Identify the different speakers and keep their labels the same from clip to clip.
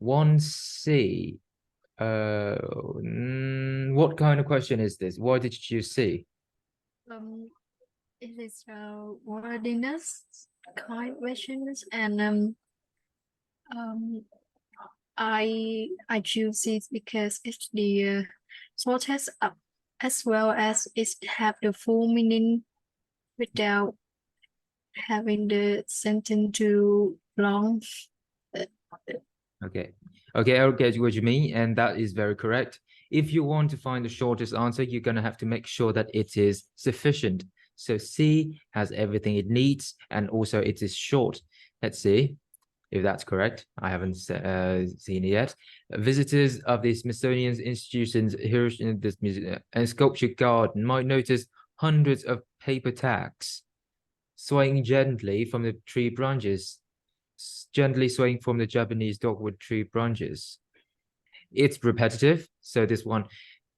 Speaker 1: 1C. What kind of question is this? Why did you choose C?
Speaker 2: It is worthiness kind questions, and I choose it because it's the shortest up, as well as it have the full meaning without having the sentence too long.
Speaker 1: Okay. Okay, I'll get what you mean, and that is very correct. If you want to find the shortest answer, you're going to have to make sure that it is sufficient. So C has everything it needs, and also it is short. Let's see if that's correct. I haven't seen it yet. Visitors of the Smithsonian Institution's Heritage in this museum and Sculpture Garden might notice hundreds of paper tacks swaying gently from the tree branches, gently swaying from the Japanese dogwood tree branches. It's repetitive, so this one,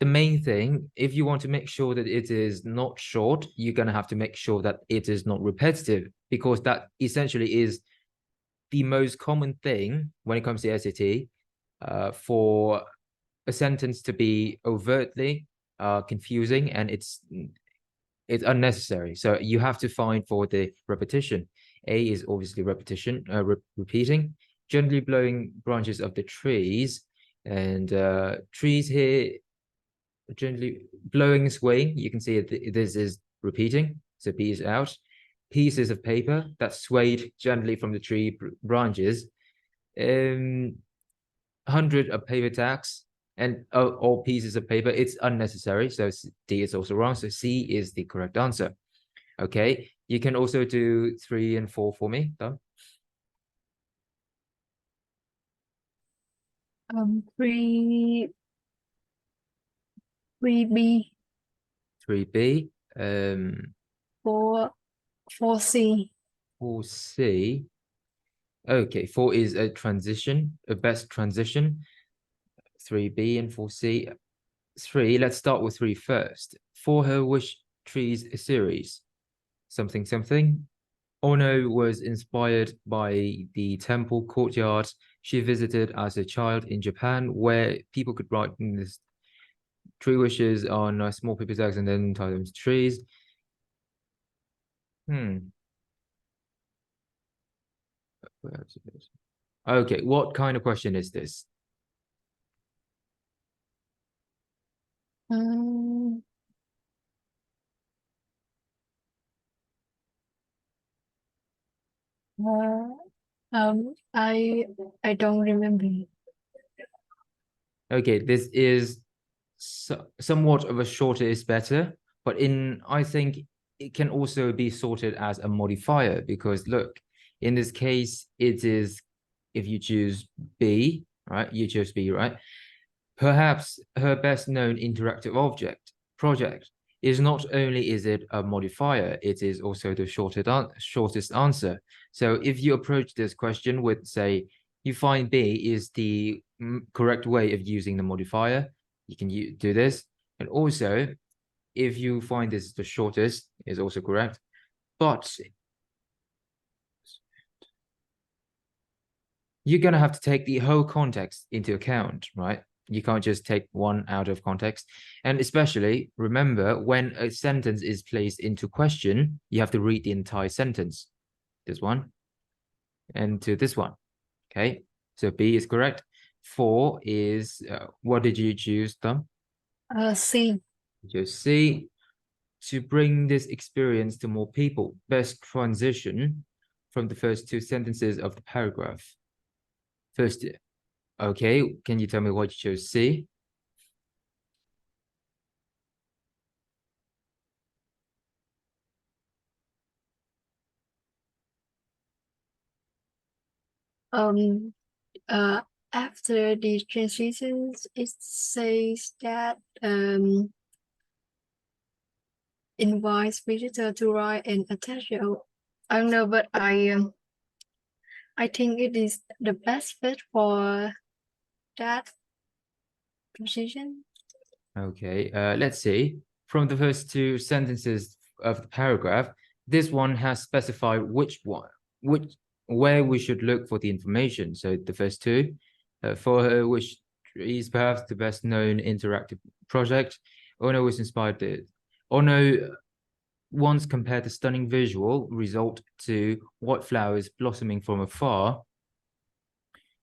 Speaker 1: the main thing, if you want to make sure that it is not short, you're going to have to make sure that it is not repetitive, because that essentially is the most common thing when it comes to SAT, for a sentence to be overtly confusing, and it's unnecessary. So you have to find for the repetition. A is obviously repetition, repeating, gently blowing branches of the trees, and trees here gently blowing, swaying. You can see this is repeating, so B is out. Pieces of paper that swayed gently from the tree branches. 100 of paper tacks and all pieces of paper. It's unnecessary, so D is also wrong. So C is the correct answer. Okay, you can also do 3 and 4 for me. Done.
Speaker 2: 3B.
Speaker 1: 3B.
Speaker 2: 4C.
Speaker 1: 4C. Okay, 4 is a transition, a best transition. 3B and 4C. 3, let's start with 3 first. For her wish trees series, something something. Ono was inspired by the temple courtyard she visited as a child in Japan, where people could write in this tree wishes on small paper tags and then tie them to trees. Okay, what kind of question is this?
Speaker 2: I don't remember.
Speaker 1: Okay, this is somewhat of a shorter is better, but I think it can also be sorted as a modifier, because look, in this case, it is, if you choose B, right? You choose B, right? Perhaps her best known interactive project is not only is it a modifier, it is also the shortest answer. So if you approach this question with, say, you find B is the correct way of using the modifier, you can do this. And also, if you find this the shortest, is also correct. But you're going to have to take the whole context into account, right? You can't just take one out of context. And especially remember, when a sentence is placed into question, you have to read the entire sentence. This one and to this one. Okay, so B is correct. 4 is, what did you choose, Tom?
Speaker 2: C.
Speaker 1: Just C. To bring this experience to more people. Best transition from the first 2 sentences of the paragraph. First, okay, can you tell me what you chose C?
Speaker 2: After the transitions, it says that invites visitor to write and attach your. I don't know, but I think it is the best fit for that position.
Speaker 1: Okay, let's see. From the first 2 sentences of the paragraph, this one has specified where we should look for the information. So the first 2, For her, which is perhaps the best known interactive project, Ono was inspired. Ono once compared the stunning visual result to white flowers blossoming from afar.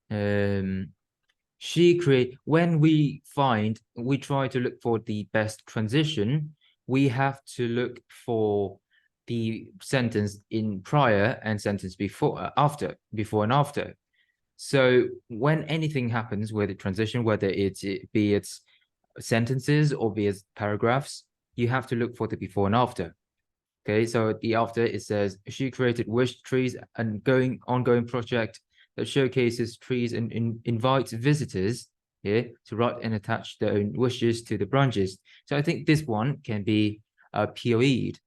Speaker 1: When we try to look for the best transition, we have to look for the sentence in prior and sentence before and after. So when anything happens with the transition, whether it's sentences or be it paragraphs, you have to look for the before and after. Okay, so at the after it says she created wish trees and ongoing project that showcases trees and invites visitors here to write and attach their own wishes to the branches. So I think this one can be POE'd.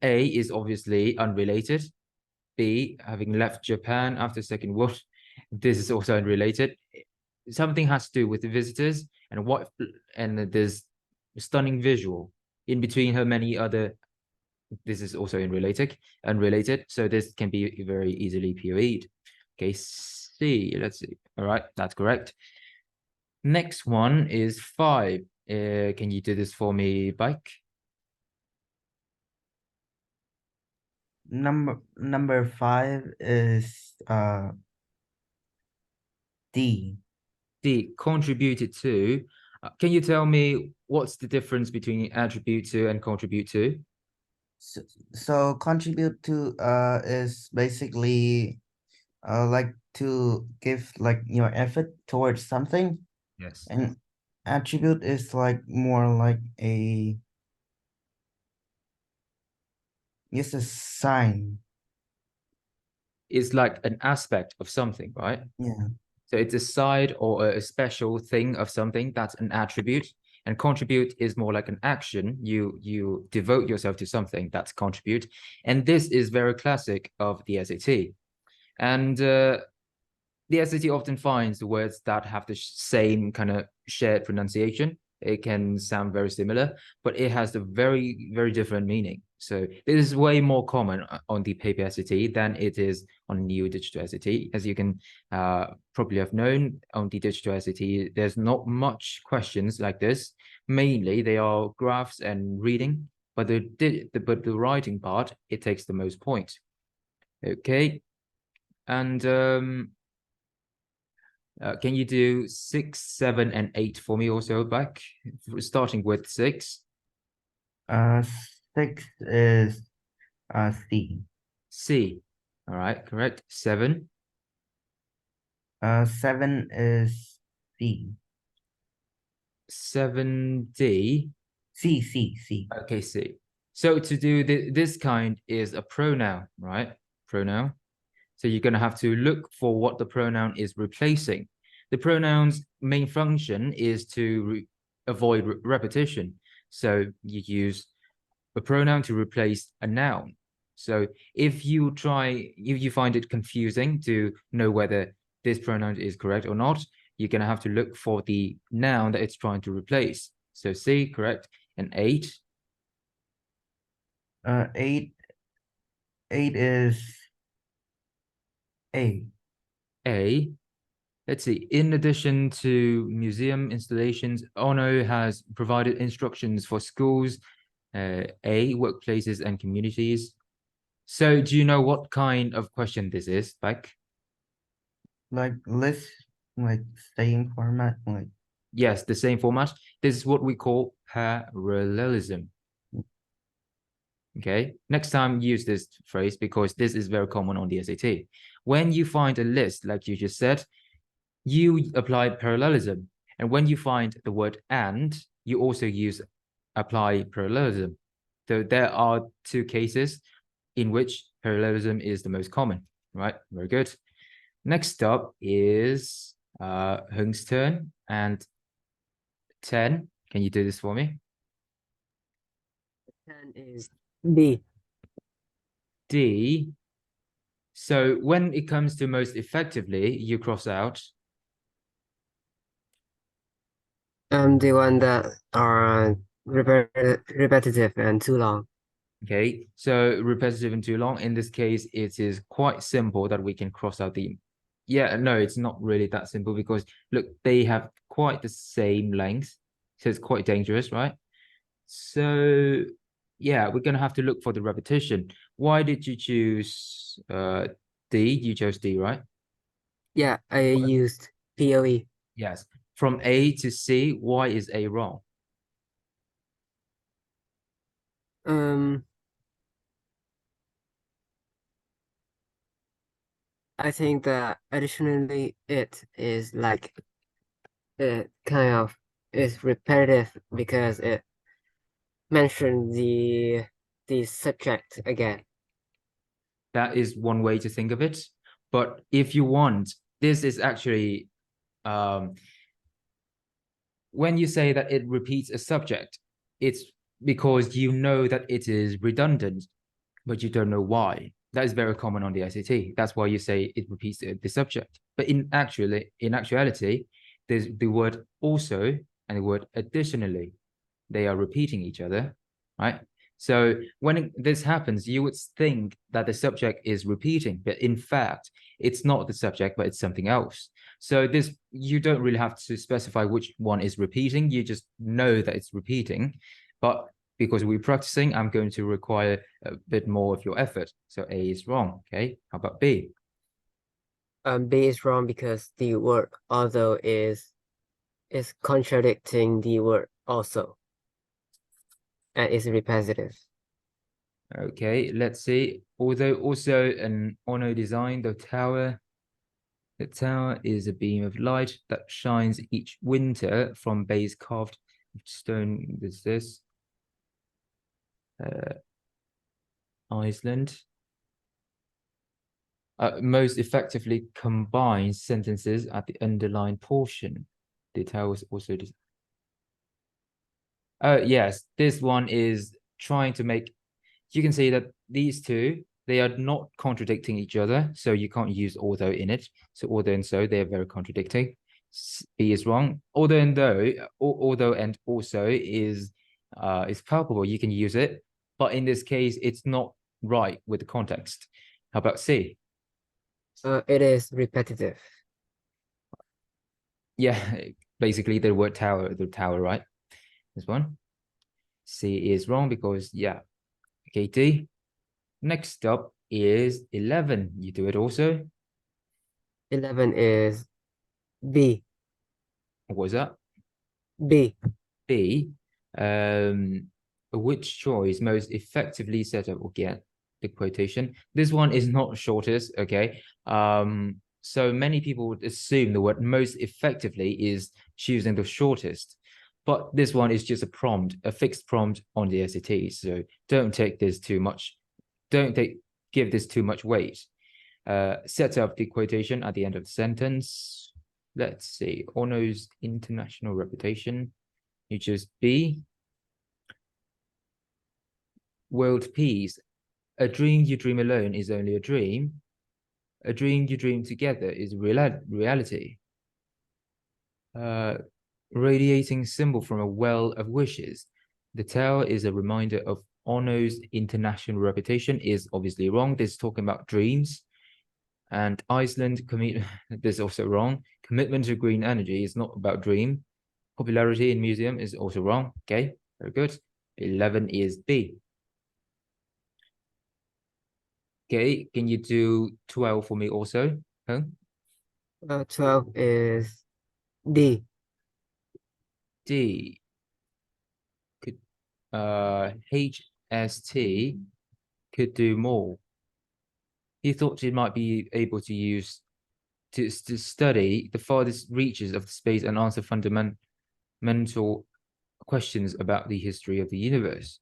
Speaker 1: A is obviously unrelated. B, having left Japan after Second World, this is also unrelated. Something has to do with the visitors and there's stunning visual in between her many other. This is also unrelated. So this can be very easily POE'd. Okay, C, let's see. All right, that's correct. Next one is 5. Can you do this for me, Bike?
Speaker 3: Number 5 is D.
Speaker 1: D, contributed to. Can you tell me what's the difference between attribute to and contribute to?
Speaker 3: So contribute to is basically like to give like your effort towards something,
Speaker 1: Yes.
Speaker 3: and attribute is like more like a sign.
Speaker 1: It's like an aspect of something, right?
Speaker 3: Yeah.
Speaker 1: So it's a side or a special thing of something. That's an attribute. And contribute is more like an action. You devote yourself to something. That's contribute. And this is very classic of the SAT. And the SAT often finds the words that have the same kind of shared pronunciation. It can sound very similar, but it has a very, very different meaning. So this is way more common on the paper SAT than it is on new digital SAT. As you can probably have known, on the digital SAT, there's not much questions like this. Mainly, they are graphs and reading, but the writing part, it takes the most points. Okay, and can you do 6, 7, and 8 for me also, back? Starting with 6.
Speaker 3: 6 is C.
Speaker 1: C. All right, correct. 7.
Speaker 3: 7 is C.
Speaker 1: 7D.
Speaker 3: C.
Speaker 1: Okay, C. So to do this kind is a pronoun, right? Pronoun. So you're going to have to look for what the pronoun is replacing. The pronoun's main function is to avoid repetition. So you use a pronoun to replace a noun. So if you find it confusing to know whether this pronoun is correct or not, you're going to have to look for the noun that it's trying to replace. So C, correct. And 8.
Speaker 3: 8 is A.
Speaker 1: A. Let's see. In addition to museum installations, Ono has provided instructions for schools, workplaces, and communities. So do you know what kind of question this is, Like?
Speaker 3: Like list, like same format, like
Speaker 1: Yes, the same format. This is what we call parallelism. Okay, next time use this phrase because this is very common on the SAT. When you find a list, like you just said, you apply parallelism. And when you find the word and, you also use apply parallelism. So there are 2 cases in which parallelism is the most common, right? Very good. Next up is Hung's turn, and 10. Can you do this for me?
Speaker 4: 10 is D.
Speaker 1: D. So when it comes to most effectively, you cross out.
Speaker 4: The one that are repetitive and too long.
Speaker 1: Okay, so repetitive and too long. In this case, it is quite simple that we can cross out the Yeah, no, it's not really that simple because look, they have quite the same length, so it's quite dangerous, right? So yeah, we're gonna have to look for the repetition. Why did you choose D? You chose D, right?
Speaker 4: Yeah, I used POE.
Speaker 1: Yes. From A to C, why is A wrong?
Speaker 4: I think that additionally it is like it kind of is repetitive because it mentioned the subject again.
Speaker 1: That is one way to think of it. But if you want, this is actually when you say that it repeats a subject, it's because you know that it is redundant, but you don't know why. That is very common on the ICT. That's why you say it repeats the subject. But in actuality, there's the word also and the word additionally. They are repeating each other, right? So when this happens, you would think that the subject is repeating, but in fact, it's not the subject, but it's something else. So this, you don't really have to specify which one is repeating. You just know that it's repeating. But because we're practicing, I'm going to require a bit more of your effort. So A is wrong. Okay. How about B?
Speaker 4: B is wrong because the word although is contradicting the word also and is repetitive.
Speaker 1: Okay, let's see. Although also an Ono design, the tower is a beam of light that shines each winter from base carved stone. Is this Iceland? Most effectively combines sentences at the underlined portion. The tower is also. Oh yes, this one is trying to make. You can see that these two, they are not contradicting each other, so you can't use although in it. So although and so, they are very contradicting. B is wrong. Although and though, although and also is palpable. You can use it, but in this case, it's not right with the context. How about C?
Speaker 4: It is repetitive.
Speaker 1: Yeah, basically the word tower, right? This one. C is wrong because yeah. Okay, D. Next up is 11. You do it also.
Speaker 4: 11 is B.
Speaker 1: What was that?
Speaker 4: B.
Speaker 1: B. Which choice most effectively set up again the quotation? This one is not shortest, okay? So many people would assume the word most effectively is choosing the shortest, but this one is just a prompt, a fixed prompt on the SAT. So don't take this too much. Give this too much weight. Set up the quotation at the end of the sentence. Let's see. Ono's international reputation. You choose B. World peace. A dream you dream alone is only a dream. A dream you dream together is reality. Radiating symbol from a well of wishes. The tower is a reminder of Ono's international reputation is obviously wrong. This is talking about dreams. And Iceland, this is also wrong. Commitment to green energy is not about dream. Popularity in museum is also wrong. Okay, very good. 11 is B. Okay, can you do 12 for me also? Huh?
Speaker 4: 12 is D.
Speaker 1: D. Could HST could do more. He thought he might be able to use to study the farthest reaches of the space and answer fundamental questions about the history of the universe.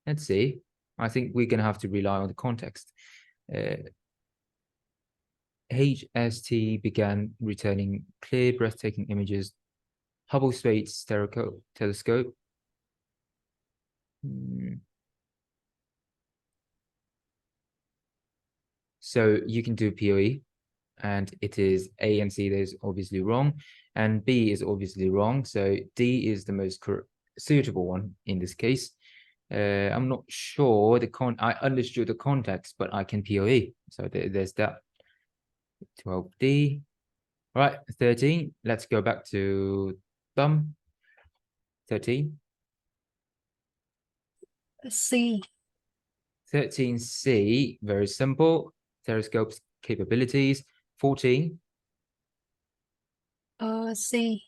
Speaker 1: Let's see. I think we're gonna have to rely on the context. HST began returning clear, breathtaking images. Hubble Space Telescope. So you can do POE, and it is A and C that is obviously wrong, and B is obviously wrong. So D is the most suitable one in this case. I'm not sure I understood the context, but I can POE. So there's that. 12D. All right, 13. Let's go back to thumb. 13.
Speaker 2: C.
Speaker 1: 13C, very simple. Telescope's capabilities. 14.
Speaker 2: C.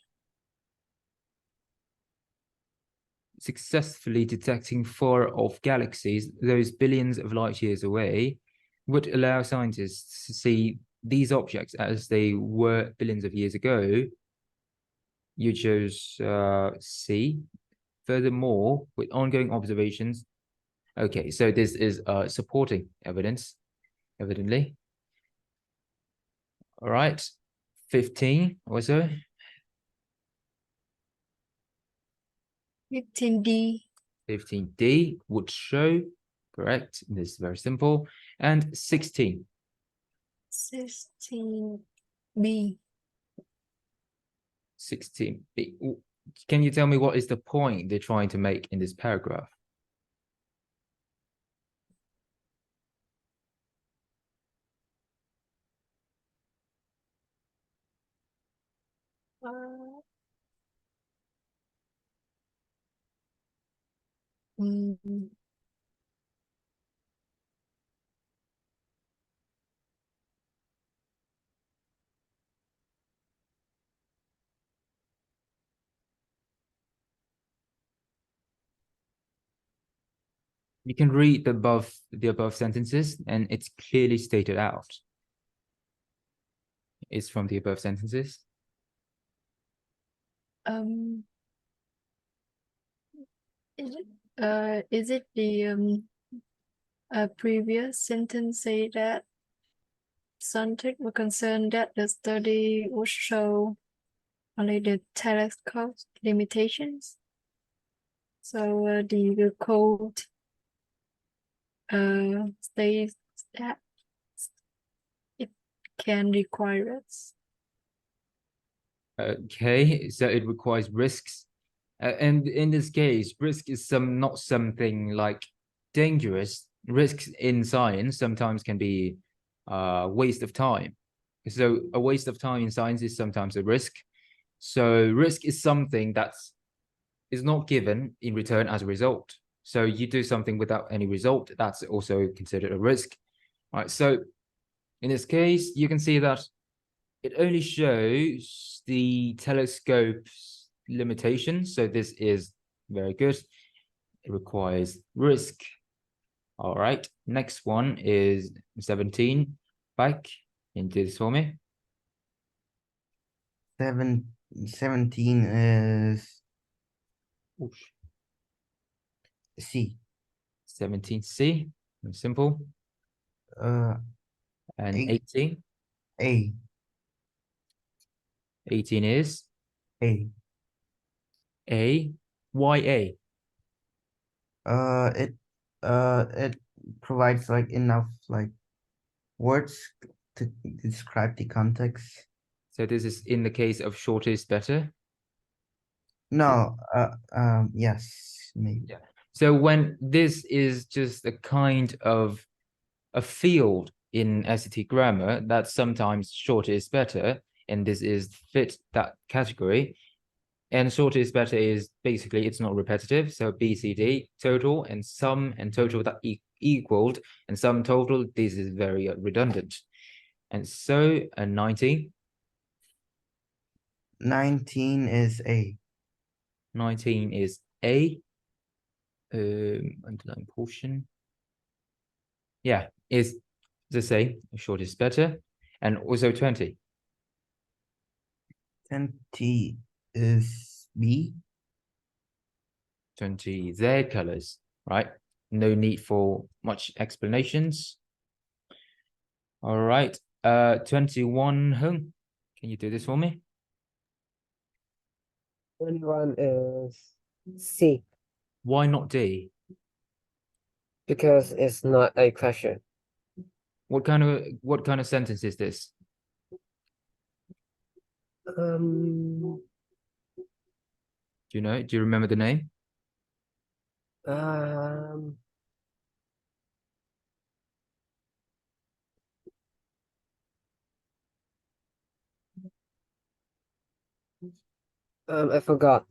Speaker 1: Successfully detecting far off galaxies, those billions of light years away, would allow scientists to see these objects as they were billions of years ago. You chose C. Furthermore, with ongoing observations. Okay, so this is supporting evidence, evidently. All right, 15 also.
Speaker 2: 15D.
Speaker 1: 15D would show, correct. This is very simple. And 16.
Speaker 2: 16B.
Speaker 1: 16B. Can you tell me what is the point they're trying to make in this paragraph?
Speaker 2: Uh, mm,
Speaker 1: You can read the above sentences, and it's clearly stated out. It's from the above sentences.
Speaker 2: is it the previous sentence say that scientists were concerned that the study would show only the telescope limitations? So the code states that it can require us.
Speaker 1: Okay, so it requires risks. And in this case, risk is not something like dangerous. Risks in science sometimes can be a waste of time. So a waste of time in science is sometimes a risk. So risk is something is not given in return as a result. So you do something without any result, that's also considered a risk. All right, so in this case, you can see that it only shows the telescope's limitations. So this is very good. It requires risk. All right, next one is 17. Back into this for me.
Speaker 3: 17 is
Speaker 1: Oosh.
Speaker 3: C.
Speaker 1: 17C, simple. And 18.
Speaker 3: A.
Speaker 1: 18 is
Speaker 3: A.
Speaker 1: A. Why A?
Speaker 3: It provides like enough like words to describe the context.
Speaker 1: So this is in the case of shorter is better.
Speaker 3: No, yes, maybe.
Speaker 1: Yeah. So when this is just a kind of a field in SAT grammar that sometimes shorter is better, and this is fit that category. And shorter is better is basically it's not repetitive. So BCD total and sum and total that equaled and sum total. This is very redundant. And so 19.
Speaker 3: 19 is A.
Speaker 1: 19 is A. Underline portion. Yeah, is the same. Short is better. And also 20.
Speaker 3: 20 is B.
Speaker 1: 20 their colors, right? No need for much explanations. All right. 21 Hung. Can you do this for me?
Speaker 4: 21 is C,
Speaker 1: Why not D?
Speaker 4: because it's not a question.
Speaker 1: What kind of sentence is this?
Speaker 4: Um,
Speaker 1: Do you know? Do you remember the name?
Speaker 4: um, I forgot.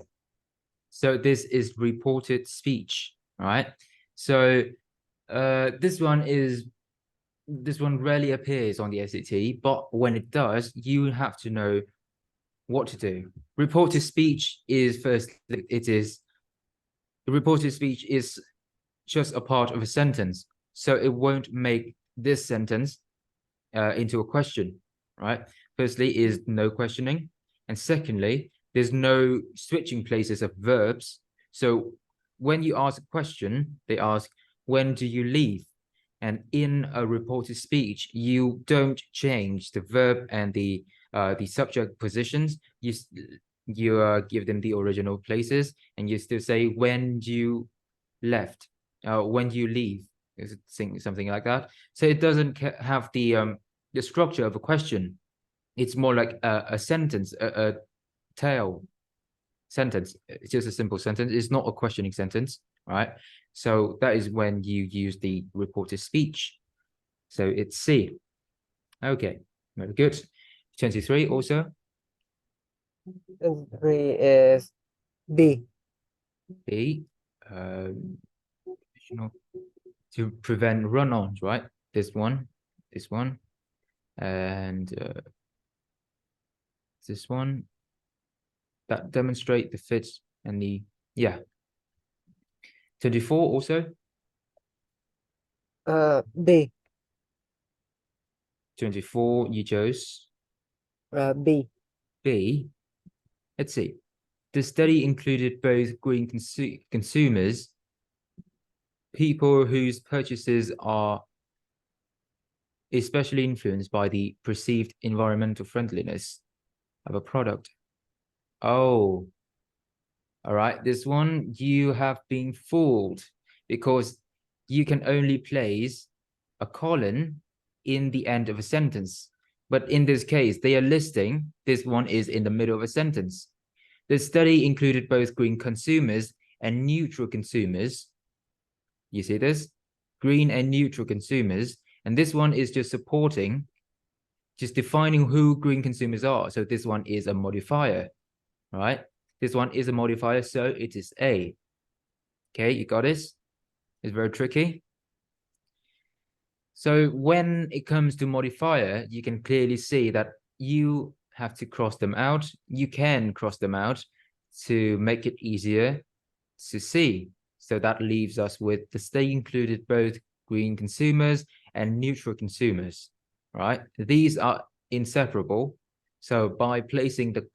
Speaker 1: So this is reported speech, all right? So this one rarely appears on the SAT, but when it does, you have to know what to do. Reported speech is the reported speech is just a part of a sentence, so it won't make this sentence into a question, right? Firstly, is no questioning, and secondly, there's no switching places of verbs. So when you ask a question, they ask, when do you leave? And in a reported speech, you don't change the verb and the subject positions. You give them the original places, and you still say when you left, when you leave, is something like that. So it doesn't have the structure of a question. It's more like a sentence, a tail sentence. It's just a simple sentence. It's not a questioning sentence, right? So that is when you use the reported speech. So it's C. Okay, very good. 23 also.
Speaker 4: 23 is B.
Speaker 1: B. To prevent run-ons, right? This one, and this one, that demonstrate the fit and the, yeah. 24 also.
Speaker 4: B.
Speaker 1: 24 you chose.
Speaker 4: B.
Speaker 1: B. Let's see. The study included both green consumers, people whose purchases are especially influenced by the perceived environmental friendliness of a product. Oh, all right. This one, you have been fooled because you can only place a colon in the end of a sentence. But in this case, they are listing, this one is in the middle of a sentence. The study included both green consumers and neutral consumers. You see this? Green and neutral consumers. And this one is just supporting, just defining who green consumers are. So this one is a modifier, right? This one is a modifier, so it is A. Okay, you got this? It's very tricky. So when it comes to modifier, you can clearly see that you have to cross them out. You can cross them out to make it easier to see. So that leaves us with the study included both green consumers and neutral consumers, right? These are inseparable. So by placing the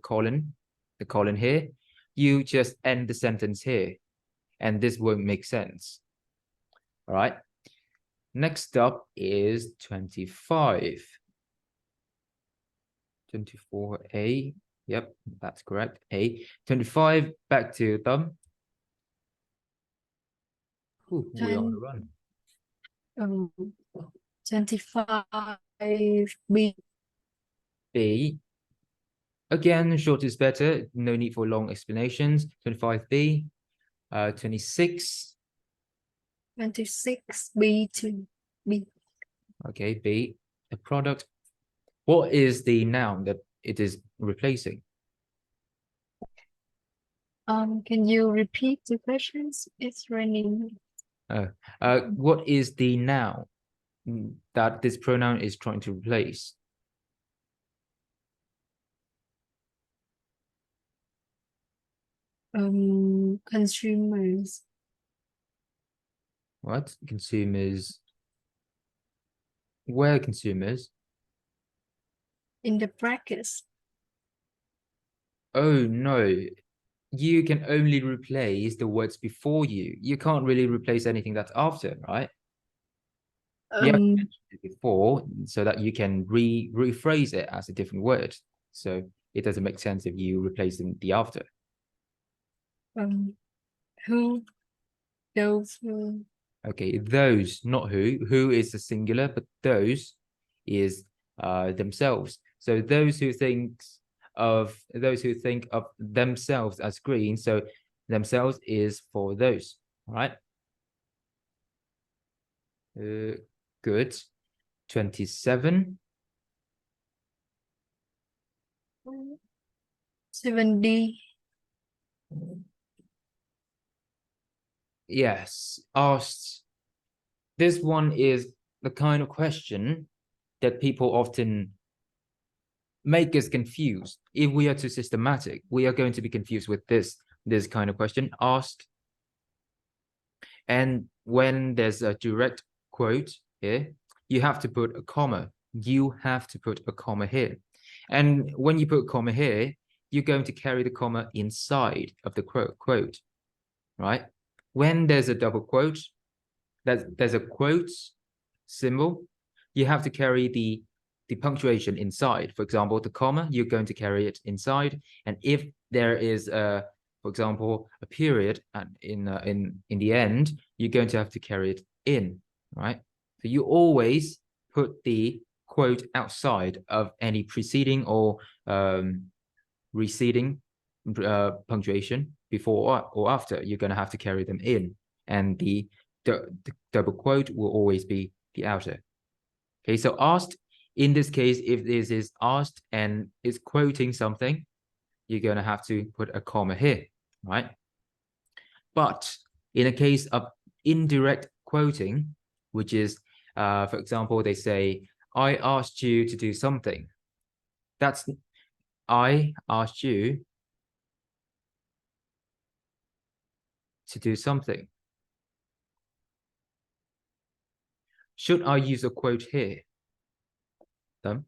Speaker 1: colon here, you just end the sentence here, and this won't make sense. All right. Next up is 25. 24A. Yep, that's correct. A. 25, back to Tâm. Ooh, we're on the run.
Speaker 2: 25 B.
Speaker 1: B. Again, short is better. No need for long explanations. 25B. 26.
Speaker 2: 26 B to B.
Speaker 1: Okay, B. The product. What is the noun that it is replacing?
Speaker 2: Can you repeat the questions? It's raining.
Speaker 1: What is the noun that this pronoun is trying to replace?
Speaker 2: Consumers.
Speaker 1: What? Consumers. Where consumers?
Speaker 2: In the brackets.
Speaker 1: Oh no. You can only replace the words before you. You can't really replace anything that's after, right? Yeah, before, so that you can rephrase it as a different word. So it doesn't make sense if you replace the after.
Speaker 2: Who, those who.
Speaker 1: Okay, those, not who. Who is the singular, but those is themselves. So those who think of themselves as green. So themselves is for those. All right. Good. 27.
Speaker 2: 7D.
Speaker 1: Yes, asked. This one is the kind of question that people often make us confused. If we are too systematic, we are going to be confused with this kind of question asked. And when there's a direct quote here, you have to put a comma. You have to put a comma here. And when you put a comma here, you're going to carry the comma inside of the quote, right? When there's a double quote, there's a quote symbol, you have to carry the punctuation inside. For example, the comma, you're going to carry it inside. And if there is for example, a period in the end, you're going to have to carry it in, right? So you always put the quote outside of any preceding or receding punctuation before or after. You're going to have to carry them in, and the double quote will always be the outer. Okay, so asked, in this case, if this is asked and it's quoting something, you're going to have to put a comma here, right? But in a case of indirect quoting, which is, for example, they say, I asked you to do something. That's, I asked you to do something. Should I use a quote here? Them?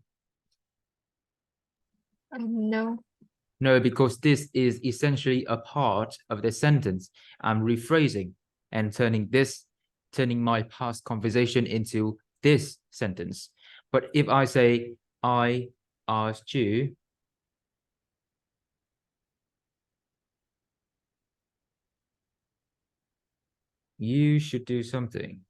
Speaker 2: No.
Speaker 1: No, because this is essentially a part of the sentence. I'm rephrasing and turning my past conversation into this sentence. But if I say, I asked you you should do something.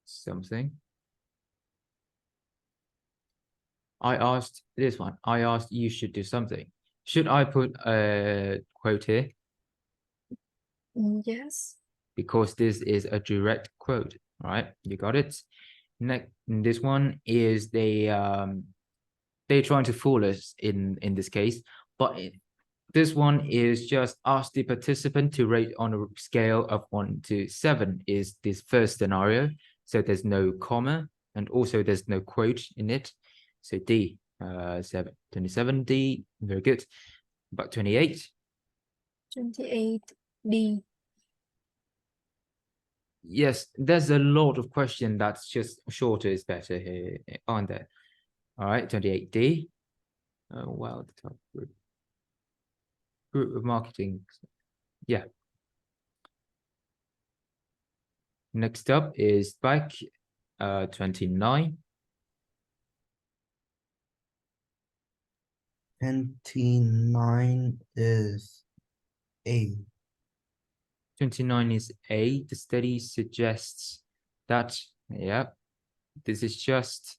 Speaker 1: Something. I asked this one. I asked you should do something. Should I put a quote here?
Speaker 2: Yes.
Speaker 1: Because this is a direct quote, right? You got it. Next, this one is they're trying to fool us in this case, but this one is just ask the participant to rate on a scale of 1 to 7 is this first scenario. So there's no comma and also there's no quote in it. So D, 27, D, very good. About 28.
Speaker 2: 28D.
Speaker 1: Yes, there's a lot of question that's just shorter is better here, aren't there? All right, 28D. Well, the top group of marketing. Yeah. Next up is back 29.
Speaker 3: 29 is A.
Speaker 1: 29 is A. The study suggests that, yeah, this is just,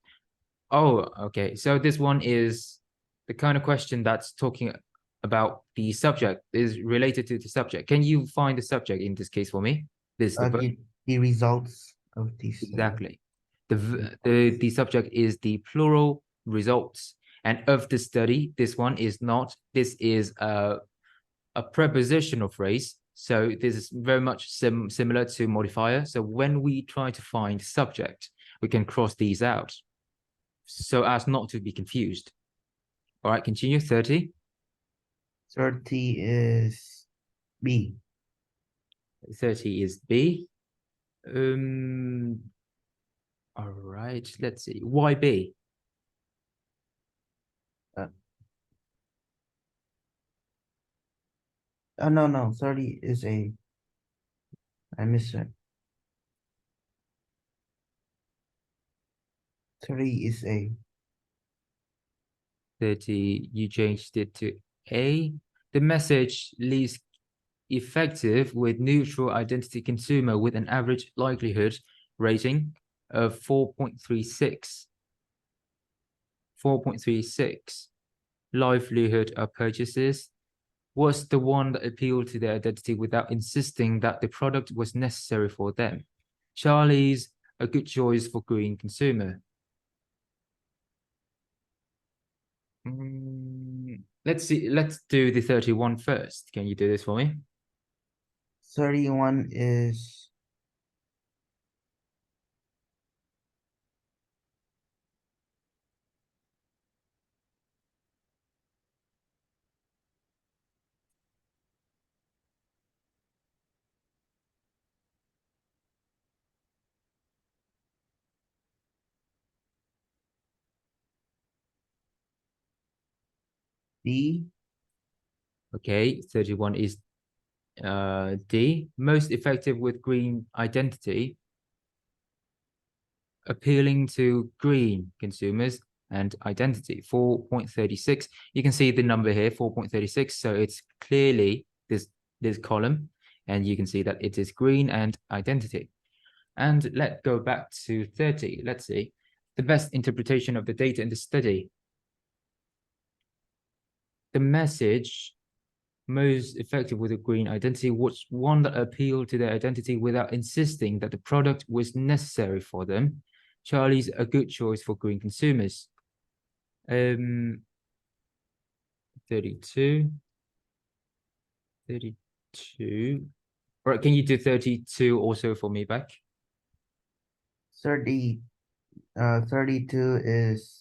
Speaker 1: oh, okay. So this one is the kind of question that's talking about the subject, is related to the subject. Can you find the subject in this case for me? This
Speaker 3: The results of these.
Speaker 1: exactly. The subject is the plural results. And of the study, this one is not, this is a prepositional phrase. So this is very much similar to modifier. So when we try to find subject, we can cross these out so as not to be confused. All right, continue, 30.
Speaker 3: 30 is B.
Speaker 1: 30 is B. All right, let's see. Why B?
Speaker 3: Oh, no, 30 is A. I missed it. 30 is A.
Speaker 1: 30, you changed it to A. The message leaves effective with neutral identity consumer with an average likelihood rating of 4.36. 4.36. Livelihood of purchases was the one that appealed to their identity without insisting that the product was necessary for them. Charlie's a good choice for green consumer. let's do the 31 first. Can you do this for me?
Speaker 3: 31 is D.
Speaker 1: Okay, 31 is D. Most effective with green identity, appealing to green consumers and identity, 4.36. You can see the number here, 4.36. So it's clearly this column, and you can see that it is green and identity. And let's go back to 30. Let's see. The best interpretation of the data in the study. The message most effective with a green identity was one that appealed to their identity without insisting that the product was necessary for them. Charlie's a good choice for green consumers. 32. All right, can you do 32 also for me back?
Speaker 3: 32 is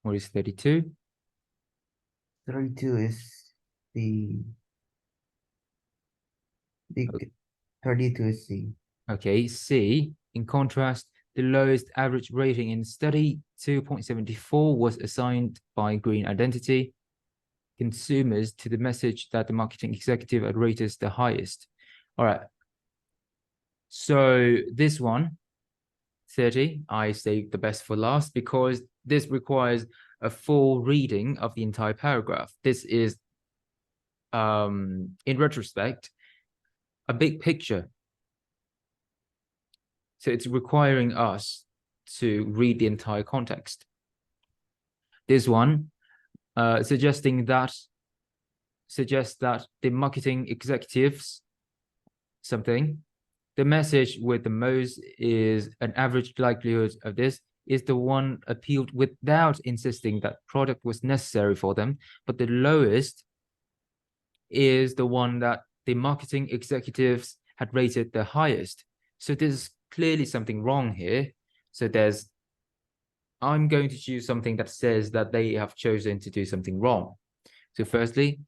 Speaker 1: What is 32?
Speaker 3: 32 is the
Speaker 1: Okay.
Speaker 3: 32 is C.
Speaker 1: Okay, C. In contrast, the lowest average rating in the study, 2.74, was assigned by green identity consumers to the message that the marketing executive had rated the highest. All right. So this one, 30, I saved the best for last because this requires a full reading of the entire paragraph. This is, in retrospect, a big picture. So it's requiring us to read the entire context. This one suggests that the marketing executives, the message with the most is an average likelihood of this is the one appealed without insisting that product was necessary for them, but the lowest is the one that the marketing executives had rated the highest. So there's clearly something wrong here. So I'm going to choose something that says that they have chosen to do something wrong. So firstly,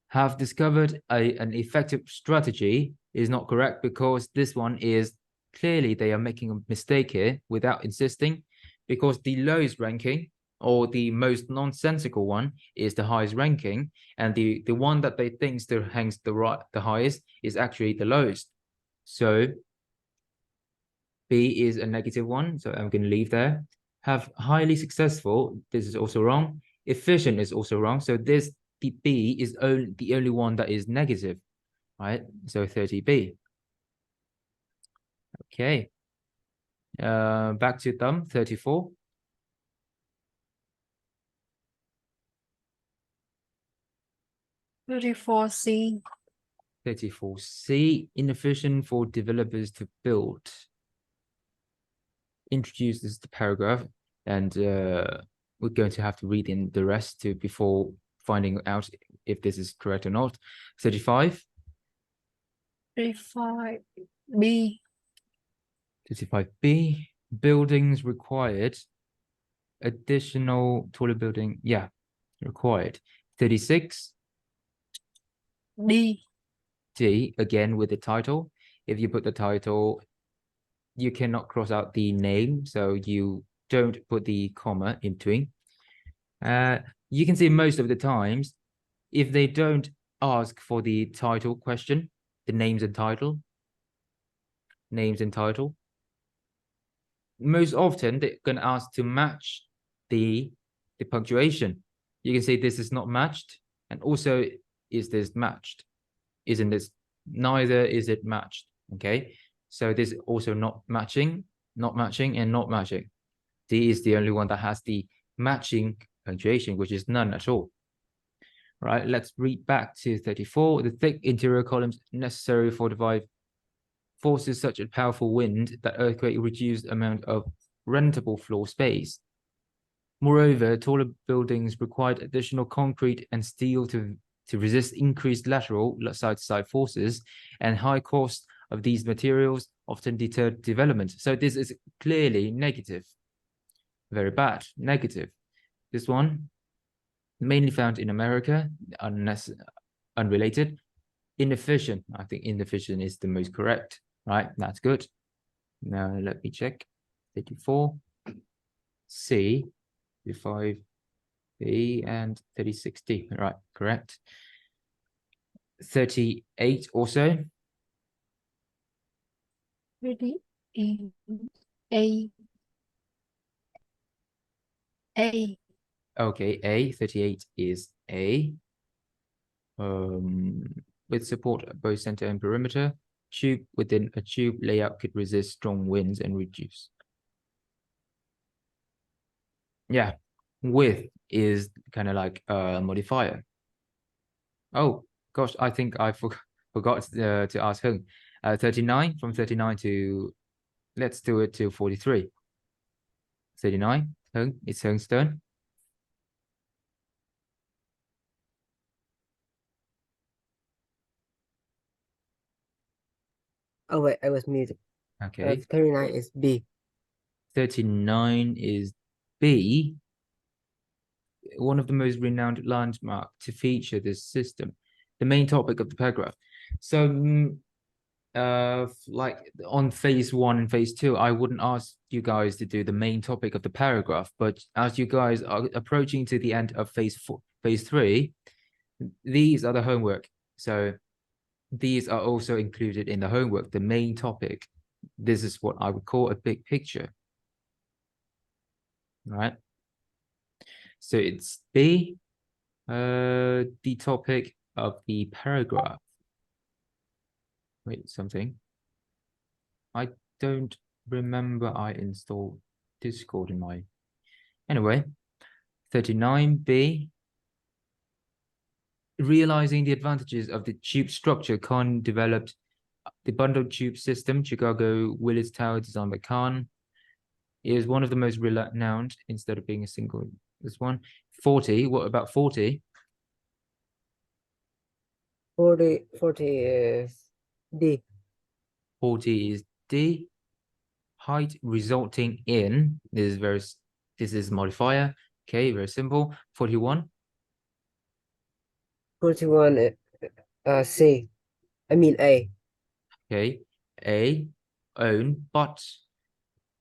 Speaker 1: have discovered an effective strategy is not correct because this one is clearly they are making a mistake here without insisting, because the lowest ranking or the most nonsensical one is the highest ranking, and the one that they think still hangs the highest is actually the lowest. So B is a negative one, so I'm going to leave there. Have highly successful, this is also wrong. Efficient is also wrong. So the B is the only one that is negative, right? So 30B. Okay. Back to thumb, 34.
Speaker 2: 34C.
Speaker 1: 34C, inefficient for developers to build. Introduces the paragraph, and we're going to have to read in the rest before finding out if this is correct or not. 35.
Speaker 2: 35B.
Speaker 1: 35B, buildings required. Additional taller building, yeah, required. 36.
Speaker 2: D.
Speaker 1: D, again with the title. If you put the title, you cannot cross out the name, so you don't put the comma in between. You can see most of the times, if they don't ask for the title question, the names and title, most often they're going to ask to match the punctuation. You can see this is not matched, and also is this matched? Isn't this? Neither is it matched. Okay, so this is also not matching, and not matching. D is the only one that has the matching punctuation, which is none at all. Right, let's read back to 34. The thick interior columns necessary for the forces such as powerful wind that earthquake reduced amount of rentable floor space. Moreover, taller buildings required additional concrete and steel to resist increased lateral side-to-side forces, and high cost of these materials often deterred development. So this is clearly negative. Very bad, negative. This one, mainly found in America, unrelated. Inefficient, I think inefficient is the most correct, right? That's good. Now let me check. 34, C, 35B, and 36D, right, correct. 38 also.
Speaker 2: Ready? A. A.
Speaker 1: Okay, A, 38 is A. With support at both center and perimeter, tube within a tube layout could resist strong winds and reduce. Yeah, width is kind of like a modifier. Oh gosh, I think I forgot to ask Hung. 39, from 39 to, let's do it to 43. 39, Hung, it's Hung's turn.
Speaker 4: Oh wait, I was muted.
Speaker 1: Okay,
Speaker 4: 39 is B.
Speaker 1: 39 is B. One of the most renowned landmarks to feature this system, the main topic of the paragraph. So, like on phase 1 and phase 2, I wouldn't ask you guys to do the main topic of the paragraph, but as you guys are approaching to the end of phase 3, these are the homework. So these are also included in the homework, the main topic. This is what I would call a big picture. Right? So it's B, the topic of the paragraph. Wait, something. I don't remember I installed Discord in my... Anyway, 39B. Realizing the advantages of the tube structure, Khan developed the bundled tube system, Chicago Willis Tower, designed by Khan. It is one of the most renowned instead of being a single. This one. 40. What about 40?
Speaker 4: 40 is D.
Speaker 1: 40 is D. Height resulting in, this is modifier. Okay, very simple. 41.
Speaker 4: 41 C. I mean A.
Speaker 1: Okay, A, own, but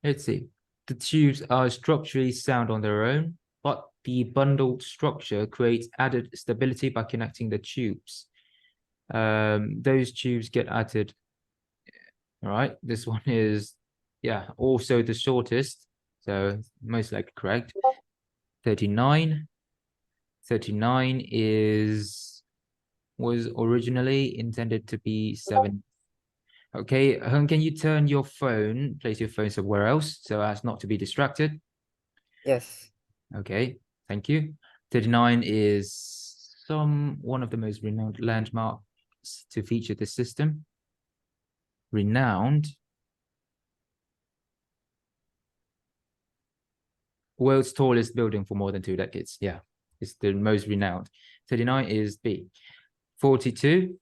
Speaker 1: let's see. The tubes are structurally sound on their own, but the bundled structure creates added stability by connecting the tubes. Those tubes get added. All right, this one is, yeah, also the shortest, so most likely correct. 39. 39 was originally intended to be 7. Okay, Hung, can you turn your phone, place your phone somewhere else so as not to be distracted?
Speaker 4: Yes.
Speaker 1: Okay, thank you. 39 is one of the most renowned landmarks to feature the system. Renowned. World's tallest building for more than 2 decades. Yeah, it's the most renowned. 39 is B. 42.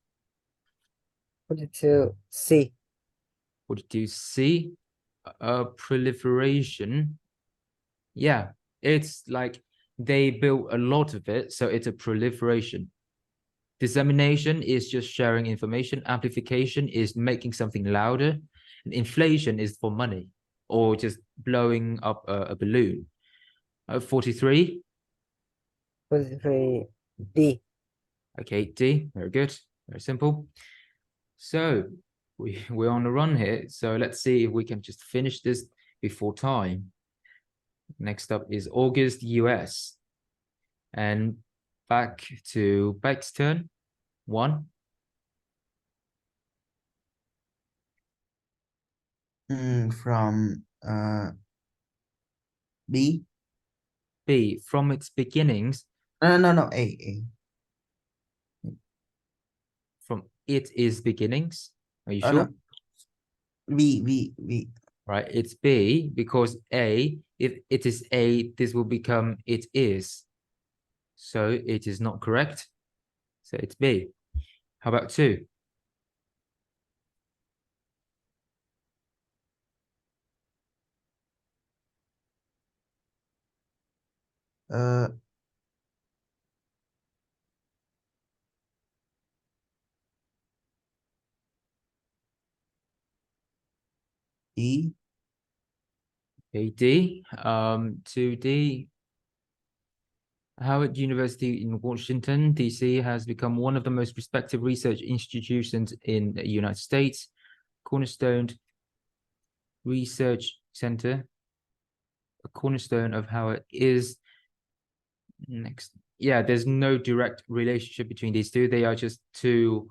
Speaker 4: 42 C.
Speaker 1: 42 C. Proliferation. Yeah, it's like they built a lot of it, so it's a proliferation. Dissemination is just sharing information. Amplification is making something louder. And inflation is for money or just blowing up a balloon. 43.
Speaker 4: 43 D.
Speaker 1: Okay, D. Very good. Very simple. So we're on a run here. So let's see if we can just finish this before time. Next up is August US. And back to Beck's turn. 1.
Speaker 3: From B.
Speaker 1: B, from its beginnings,
Speaker 3: No, A.
Speaker 1: from it is beginnings. Are you
Speaker 3: Oh,
Speaker 1: sure?
Speaker 3: no. B.
Speaker 1: Right, it's B because A, if it is A, this will become it is. So it is not correct. So it's B. How about 2?
Speaker 3: Uh, D.
Speaker 1: Okay, D. 2D. Howard University in Washington, D.C. has become one of the most respected research institutions in the United States. Cornerstone Research Center. A cornerstone of Howard is next. Yeah, there's no direct relationship between these two. They are just two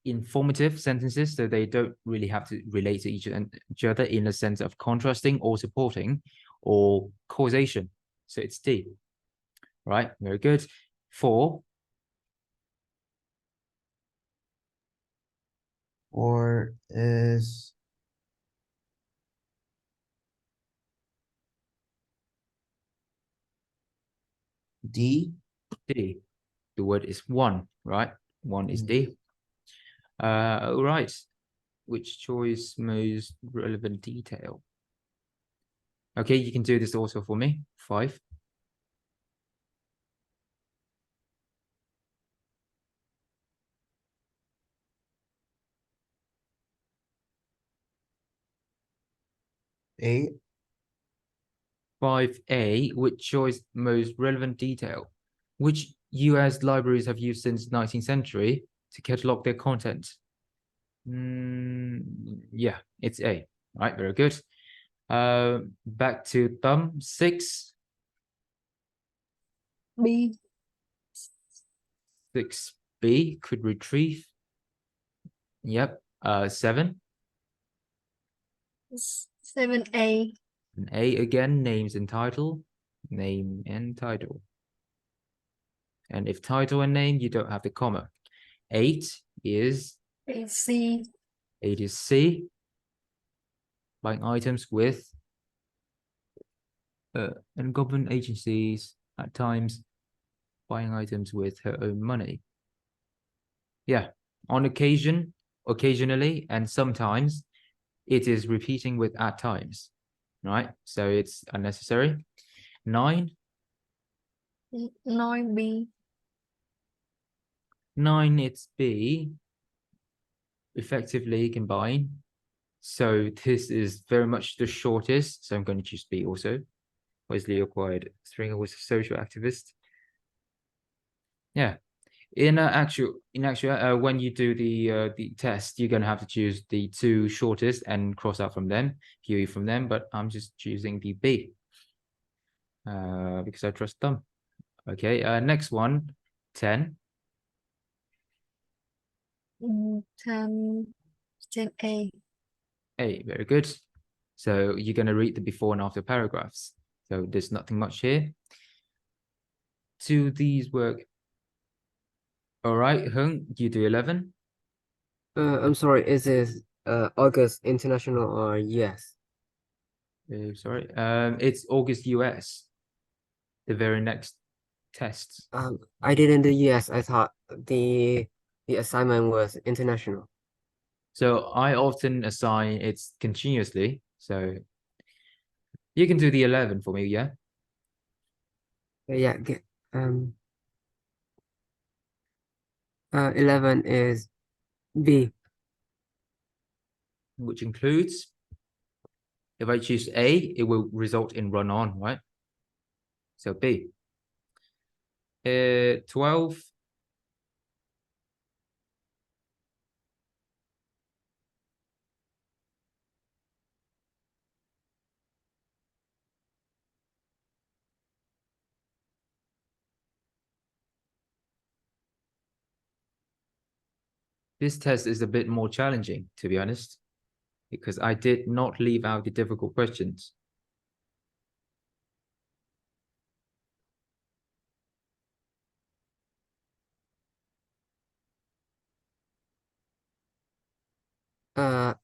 Speaker 1: informative sentences, so they don't really have to relate to each other in a sense of contrasting or supporting or causation. So it's D. Right, very good. 4.
Speaker 3: Or is D.
Speaker 1: D. The word is one, right? One is D. All right. Which choice most relevant detail? Okay, you can do this also for me. 5.
Speaker 3: A.
Speaker 1: 5A, which choice most relevant detail? Which US libraries have used since 19th century to catalog their content? Yeah, it's A. All right, very good. Back to thumb 6.
Speaker 2: B.
Speaker 1: 6B could retrieve. Yep. 7.
Speaker 2: 7A.
Speaker 1: And A again, names and title. Name and title. And if title and name, you don't have the comma. 8 is
Speaker 2: C.
Speaker 1: 8 is C. Buying items with and government agencies at times buying items with her own money. Yeah, on occasion, occasionally, and sometimes it is repeating with at times, right? So it's unnecessary. 9.
Speaker 2: 9B.
Speaker 1: 9, it's B. Effectively combine. So this is very much the shortest. So I'm going to choose B also. Wesley acquired Stringer was a social activist. Yeah. In actual, when you do the test, you're gonna have to choose the 2 shortest and cross out from them, Huey from them. But I'm just choosing the B because I trust them. Okay. Next one, 10.
Speaker 2: 10A.
Speaker 1: A. Very good. So you're gonna read the before and after paragraphs. So there's nothing much here. To these work. All right, Hung, you do 11.
Speaker 4: I'm sorry, is this August International or US?
Speaker 1: Sorry. It's August US. The very next tests.
Speaker 4: I didn't do US. I thought the assignment was international.
Speaker 1: So I often assign it's continuously. So you can do the 11 for me, yeah?
Speaker 4: Yeah, 11 is B.
Speaker 1: Which includes, if I choose A, it will result in run on, right? So B. 12. This test is a bit more challenging, to be honest, because I did not leave out the difficult questions.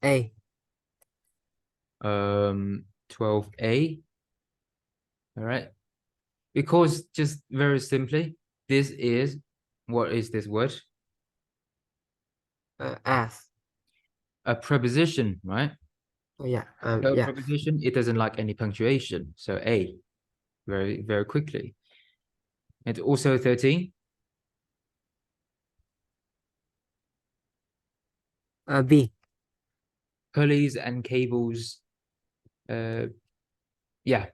Speaker 4: A.
Speaker 1: 12A. All right. Because just very simply, this is, what is this word?
Speaker 4: As.
Speaker 1: A preposition, right?
Speaker 4: Oh, yeah.
Speaker 1: So
Speaker 4: Yeah.
Speaker 1: preposition, it doesn't like any punctuation. So A, very, very quickly. And also 13.
Speaker 4: B.
Speaker 1: Pulleys and cables. Yeah,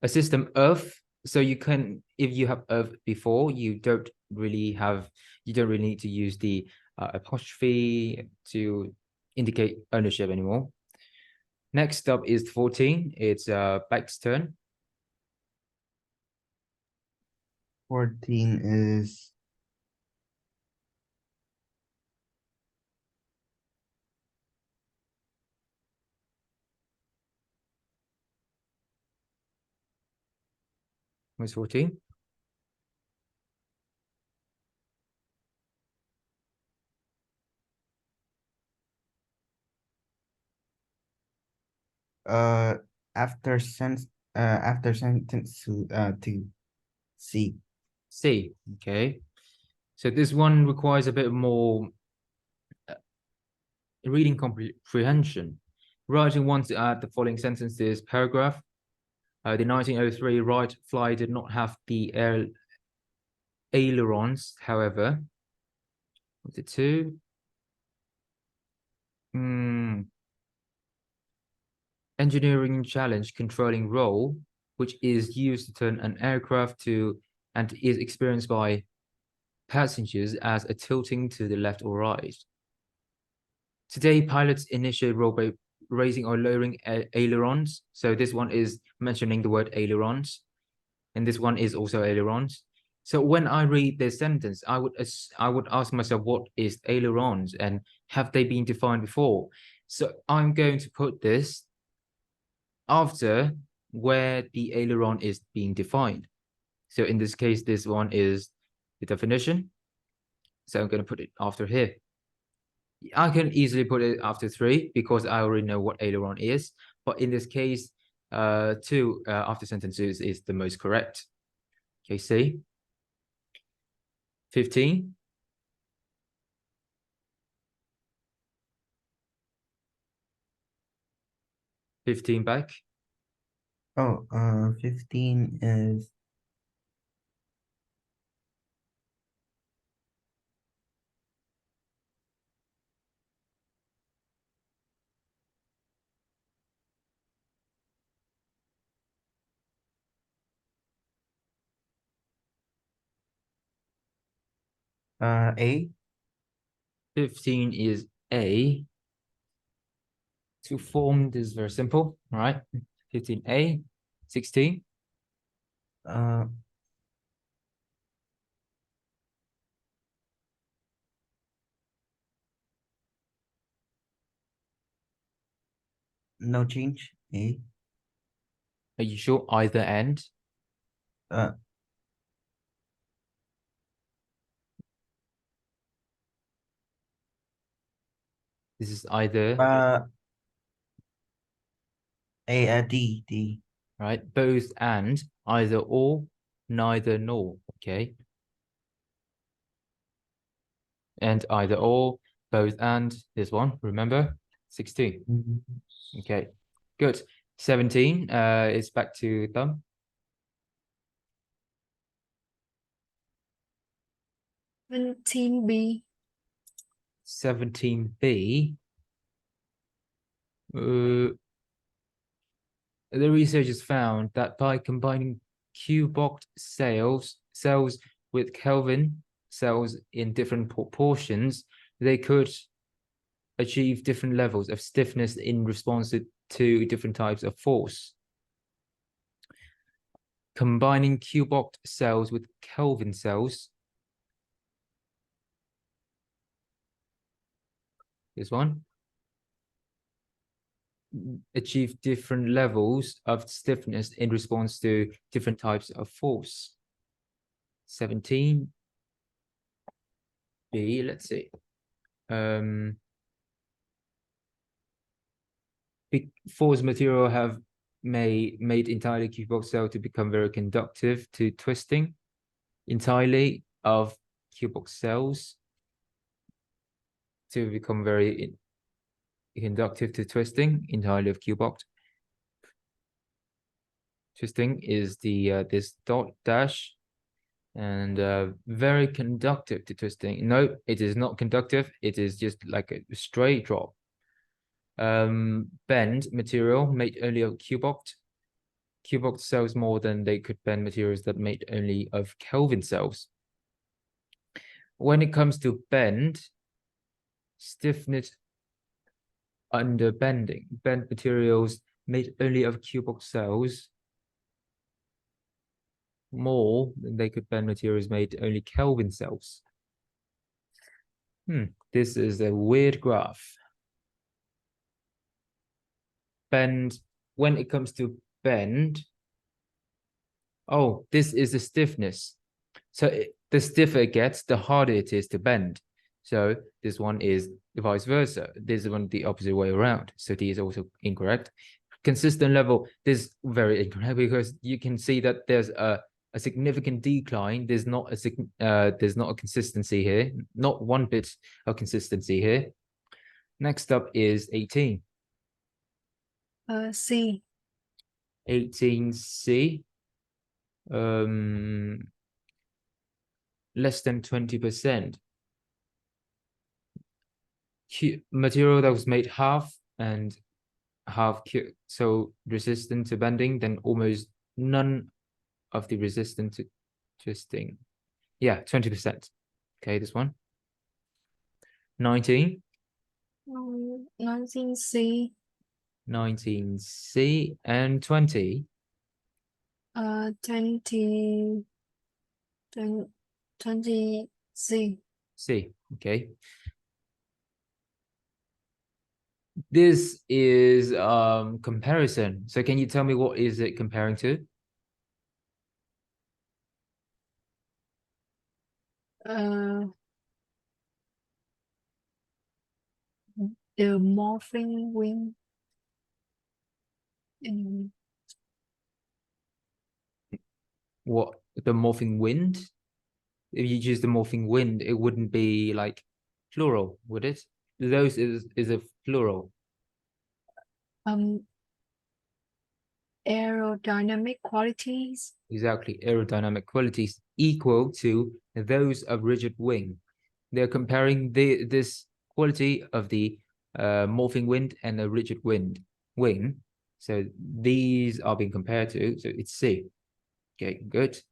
Speaker 1: a system of. So you can, if you have of before, you don't really need to use the apostrophe to indicate ownership anymore. Next up is 14. It's Beck's turn.
Speaker 3: 14 is
Speaker 1: What's 14?
Speaker 3: uh after sentence to C.
Speaker 1: C. Okay. So this one requires a bit more reading comprehension. Writing once to add the following sentences paragraph. The 1903 Wright fly did not have the ailerons, however. Was it two? Engineering challenge controlling role, which is used to turn an aircraft to and is experienced by passengers as a tilting to the left or right. Today, pilots initiate role by raising or lowering ailerons. So this one is mentioning the word ailerons, and this one is also ailerons. So when I read this sentence, I would ask myself, what is ailerons and have they been defined before? So I'm going to put this after where the aileron is being defined. So in this case, this one is the definition. So I'm going to put it after here. I can easily put it after 3 because I already know what aileron is. But in this case, 2 after sentences is the most correct. Okay, C. 15. Back.
Speaker 3: Oh, 15 is A.
Speaker 1: 15 is A. To form this is very simple, all right? 15A. 16.
Speaker 3: Uh, no change. A.
Speaker 1: Are you sure? Either end.
Speaker 3: Uh,
Speaker 1: This is either,
Speaker 3: D.
Speaker 1: right? Both and, either or, neither nor, okay? And either or, both and, this one, remember? 16.
Speaker 3: Mhm.
Speaker 1: Okay, good. 17 is back to Thumb.
Speaker 2: 17B.
Speaker 1: 17B. The researchers found that by combining Q-box cells with Kelvin cells in different proportions, they could achieve different levels of stiffness in response to different types of force. Combining Q-box cells with Kelvin cells. This one. Achieve different levels of stiffness in response to different types of force. 17B, let's see. False material have made entirely cuboid cell to become very conductive to twisting entirely of cuboid cells to become very conductive to twisting entirely of cuboid. Twisting is the this dot dash, and very conductive to twisting. No, it is not conductive. It is just like a straight drop. Bend material made only of cuboid. Cuboid cells more than they could bend materials that made only of Kelvin cells. When it comes to bend, stiffness under bending, bent materials made only of cuboid cells more than they could bend materials made only Kelvin cells. This is a weird graph. Bend, when it comes to bend, oh, this is the stiffness. So the stiffer it gets, the harder it is to bend. So this one is vice versa. This one the opposite way around. So D is also incorrect. Consistent level, this is very incorrect because you can see that there's a significant decline. There's not a consistency here, not one bit of consistency here. Next up is 18.
Speaker 2: C.
Speaker 1: 18C. Less than 20%. Material that was made half and half so resistant to bending, then almost none of the resistant to twisting. Yeah, 20%. Okay, this one. 19.
Speaker 2: 19C.
Speaker 1: 19C and 20.
Speaker 2: 20C.
Speaker 1: C. Okay. This is comparison. So can you tell me what is it comparing to?
Speaker 2: The morphing wing.
Speaker 1: What, the morphing wind? If you choose the morphing wind, it wouldn't be like plural, would it? Those is a plural.
Speaker 2: Aerodynamic qualities.
Speaker 1: Exactly, aerodynamic qualities equal to those of rigid wing. They're comparing this quality of the morphing wind and the rigid wing. So these are being compared to. So it's C. Okay, good.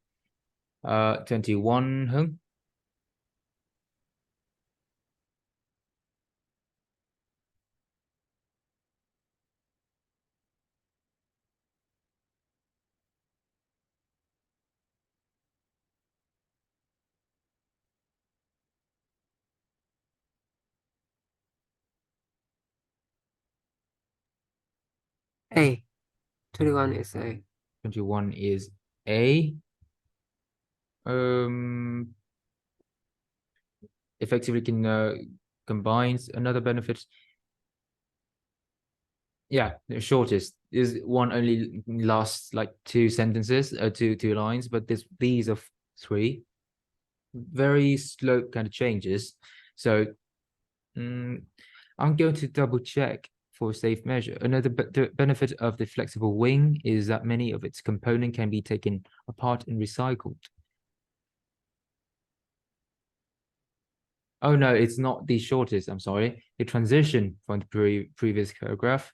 Speaker 1: 21, Hung.
Speaker 4: A. 21 is A.
Speaker 1: 21 is A. Effectively can combines another benefit. Yeah, the shortest is one only lasts like two sentences, two lines, but these are three. Very slow kind of changes. So I'm going to double check for safe measure. Another benefit of the flexible wing is that many of its components can be taken apart and recycled. Oh no, it's not the shortest, I'm sorry. The transition from the previous paragraph.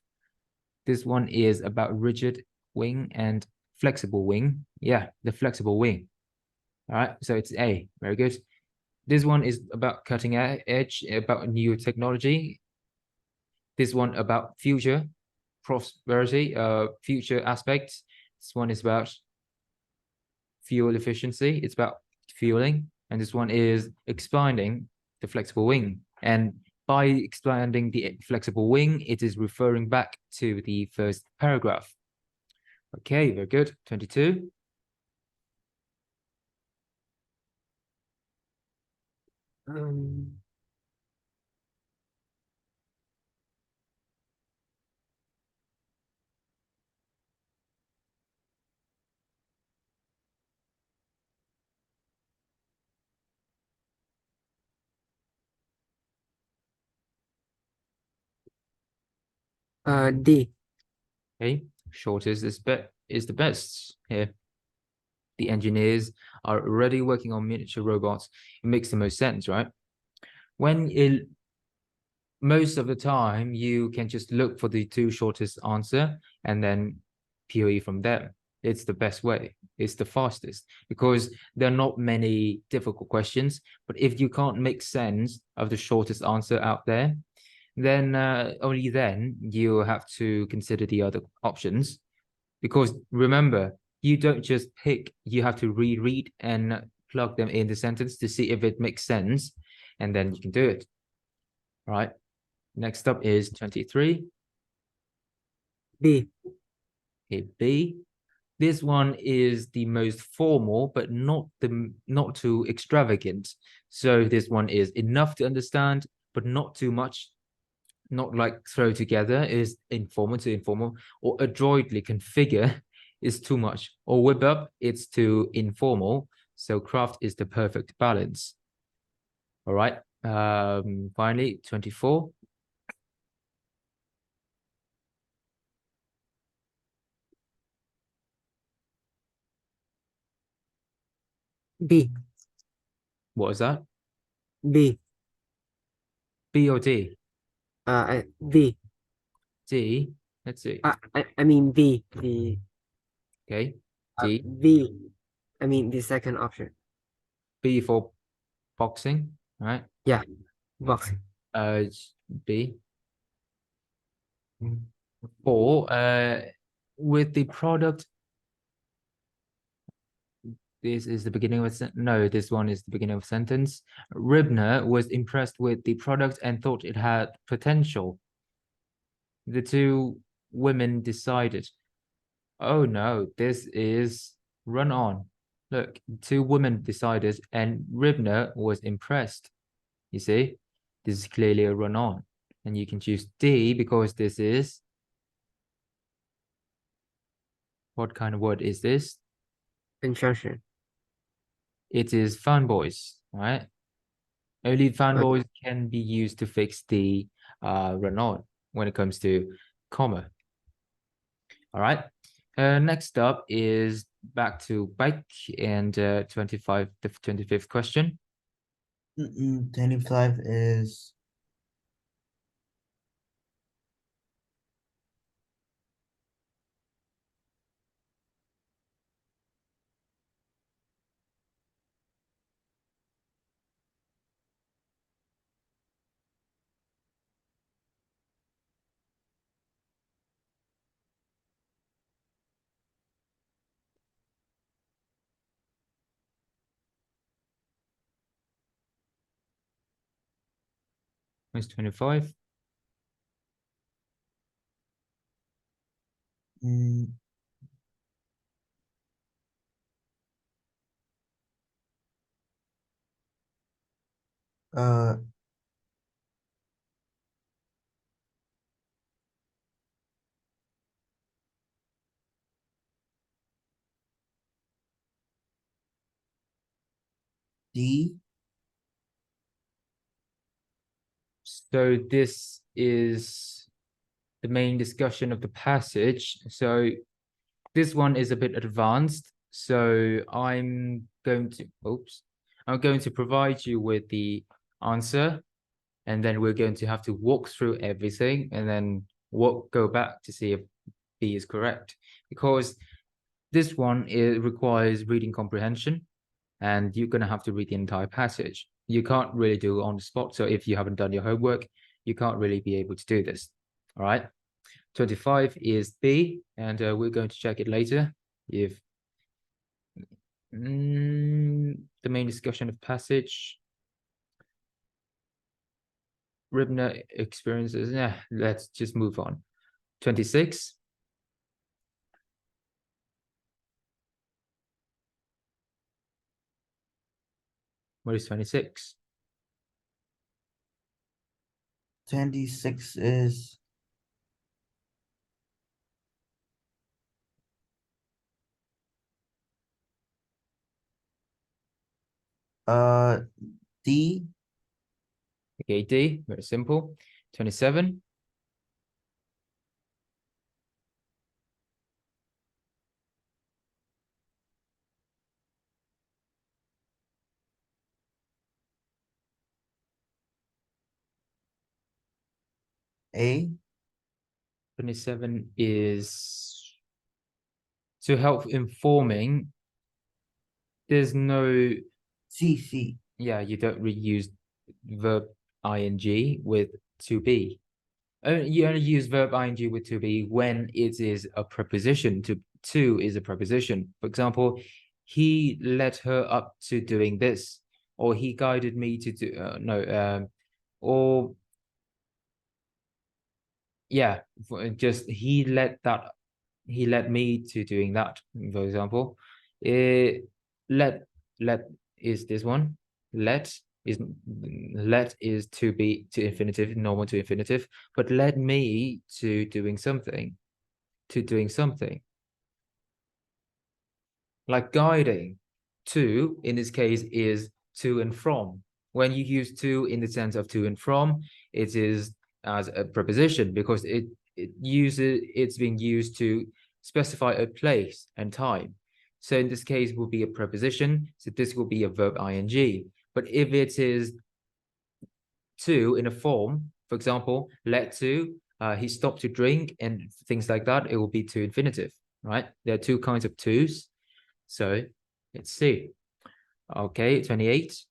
Speaker 1: This one is about rigid wing and flexible wing. Yeah, the flexible wing. All right, so it's A, very good. This one is about cutting edge, about new technology. This one about future prosperity, future aspects. This one is about fuel efficiency. It's about fueling. And this one is expanding the flexible wing. And by expanding the flexible wing, it is referring back to the first paragraph. Okay, very good. 22.
Speaker 4: D.
Speaker 1: Okay, shortest is the best here. The engineers are already working on miniature robots. It makes the most sense, right? Most of the time you can just look for the two shortest answer and then POE from there. It's the best way. It's the fastest because there are not many difficult questions. But if you can't make sense of the shortest answer out there, then only then you have to consider the other options. Because remember, you don't just pick, you have to reread and plug them in the sentence to see if it makes sense, and then you can do it. All right. Next up is 23.
Speaker 4: B.
Speaker 1: Okay, B. This one is the most formal, but not too extravagant. So this one is enough to understand, but not too much. Not like throw together is informal to informal, or adroitly configure is too much, or whip up it's too informal. So craft is the perfect balance. All right. Finally, 24.
Speaker 4: B.
Speaker 1: What is that?
Speaker 4: B.
Speaker 1: B or D?
Speaker 4: B.
Speaker 1: D. Let's see.
Speaker 4: I mean B. The
Speaker 1: Okay. D.
Speaker 4: B. I mean the second option.
Speaker 1: B for boxing, right?
Speaker 4: Yeah. Boxing.
Speaker 1: B. Four. With the product. This is the beginning of a sentence. No, this one is the beginning of a sentence. Ribner was impressed with the product and thought it had potential. The two women decided, oh no, this is run on. Look, two women decided and Ribner was impressed. You see, this is clearly a run on. And you can choose D because this is, what kind of word is this?
Speaker 4: Conjunction.
Speaker 1: It is fanboys, right? Only fanboys can be used to fix the run on when it comes to comma. All right. Next up is back to bike and 25th question.
Speaker 3: 25 is
Speaker 1: It's 25.
Speaker 3: mm, uh D.
Speaker 1: So this is the main discussion of the passage. So this one is a bit advanced. So I'm going to provide you with the answer, and then we're going to have to walk through everything and then go back to see if B is correct. Because this one requires reading comprehension, and you're going to have to read the entire passage. You can't really do it on the spot. So if you haven't done your homework, you can't really be able to do this. All right. 25 is B, and we're going to check it later. If the main discussion of passage, Ribner experiences, yeah, let's just move on. 26. What is 26?
Speaker 3: 26 is D.
Speaker 1: Okay, D, very simple. 27.
Speaker 3: A.
Speaker 1: 27 is to help informing. There's no,
Speaker 3: C.
Speaker 1: yeah, you don't reuse verb ing with to be. You only use verb ing with to be when it is a preposition. To is a preposition. For example, he led her up to doing this, or he guided me to do or yeah, just he led me to doing that. For example, let is this one. Let is to be to infinitive, normal to infinitive, but led me to doing something, like guiding. To in this case is to and from. When you use to in the sense of to and from, it is as a preposition because it's being used to specify a place and time. So in this case will be a preposition, so this will be a verb ing. But if it is to in a form, for example, led to, he stopped to drink and things like that, it will be to infinitive, right? There are two kinds of twos. So let's see. Okay, 28.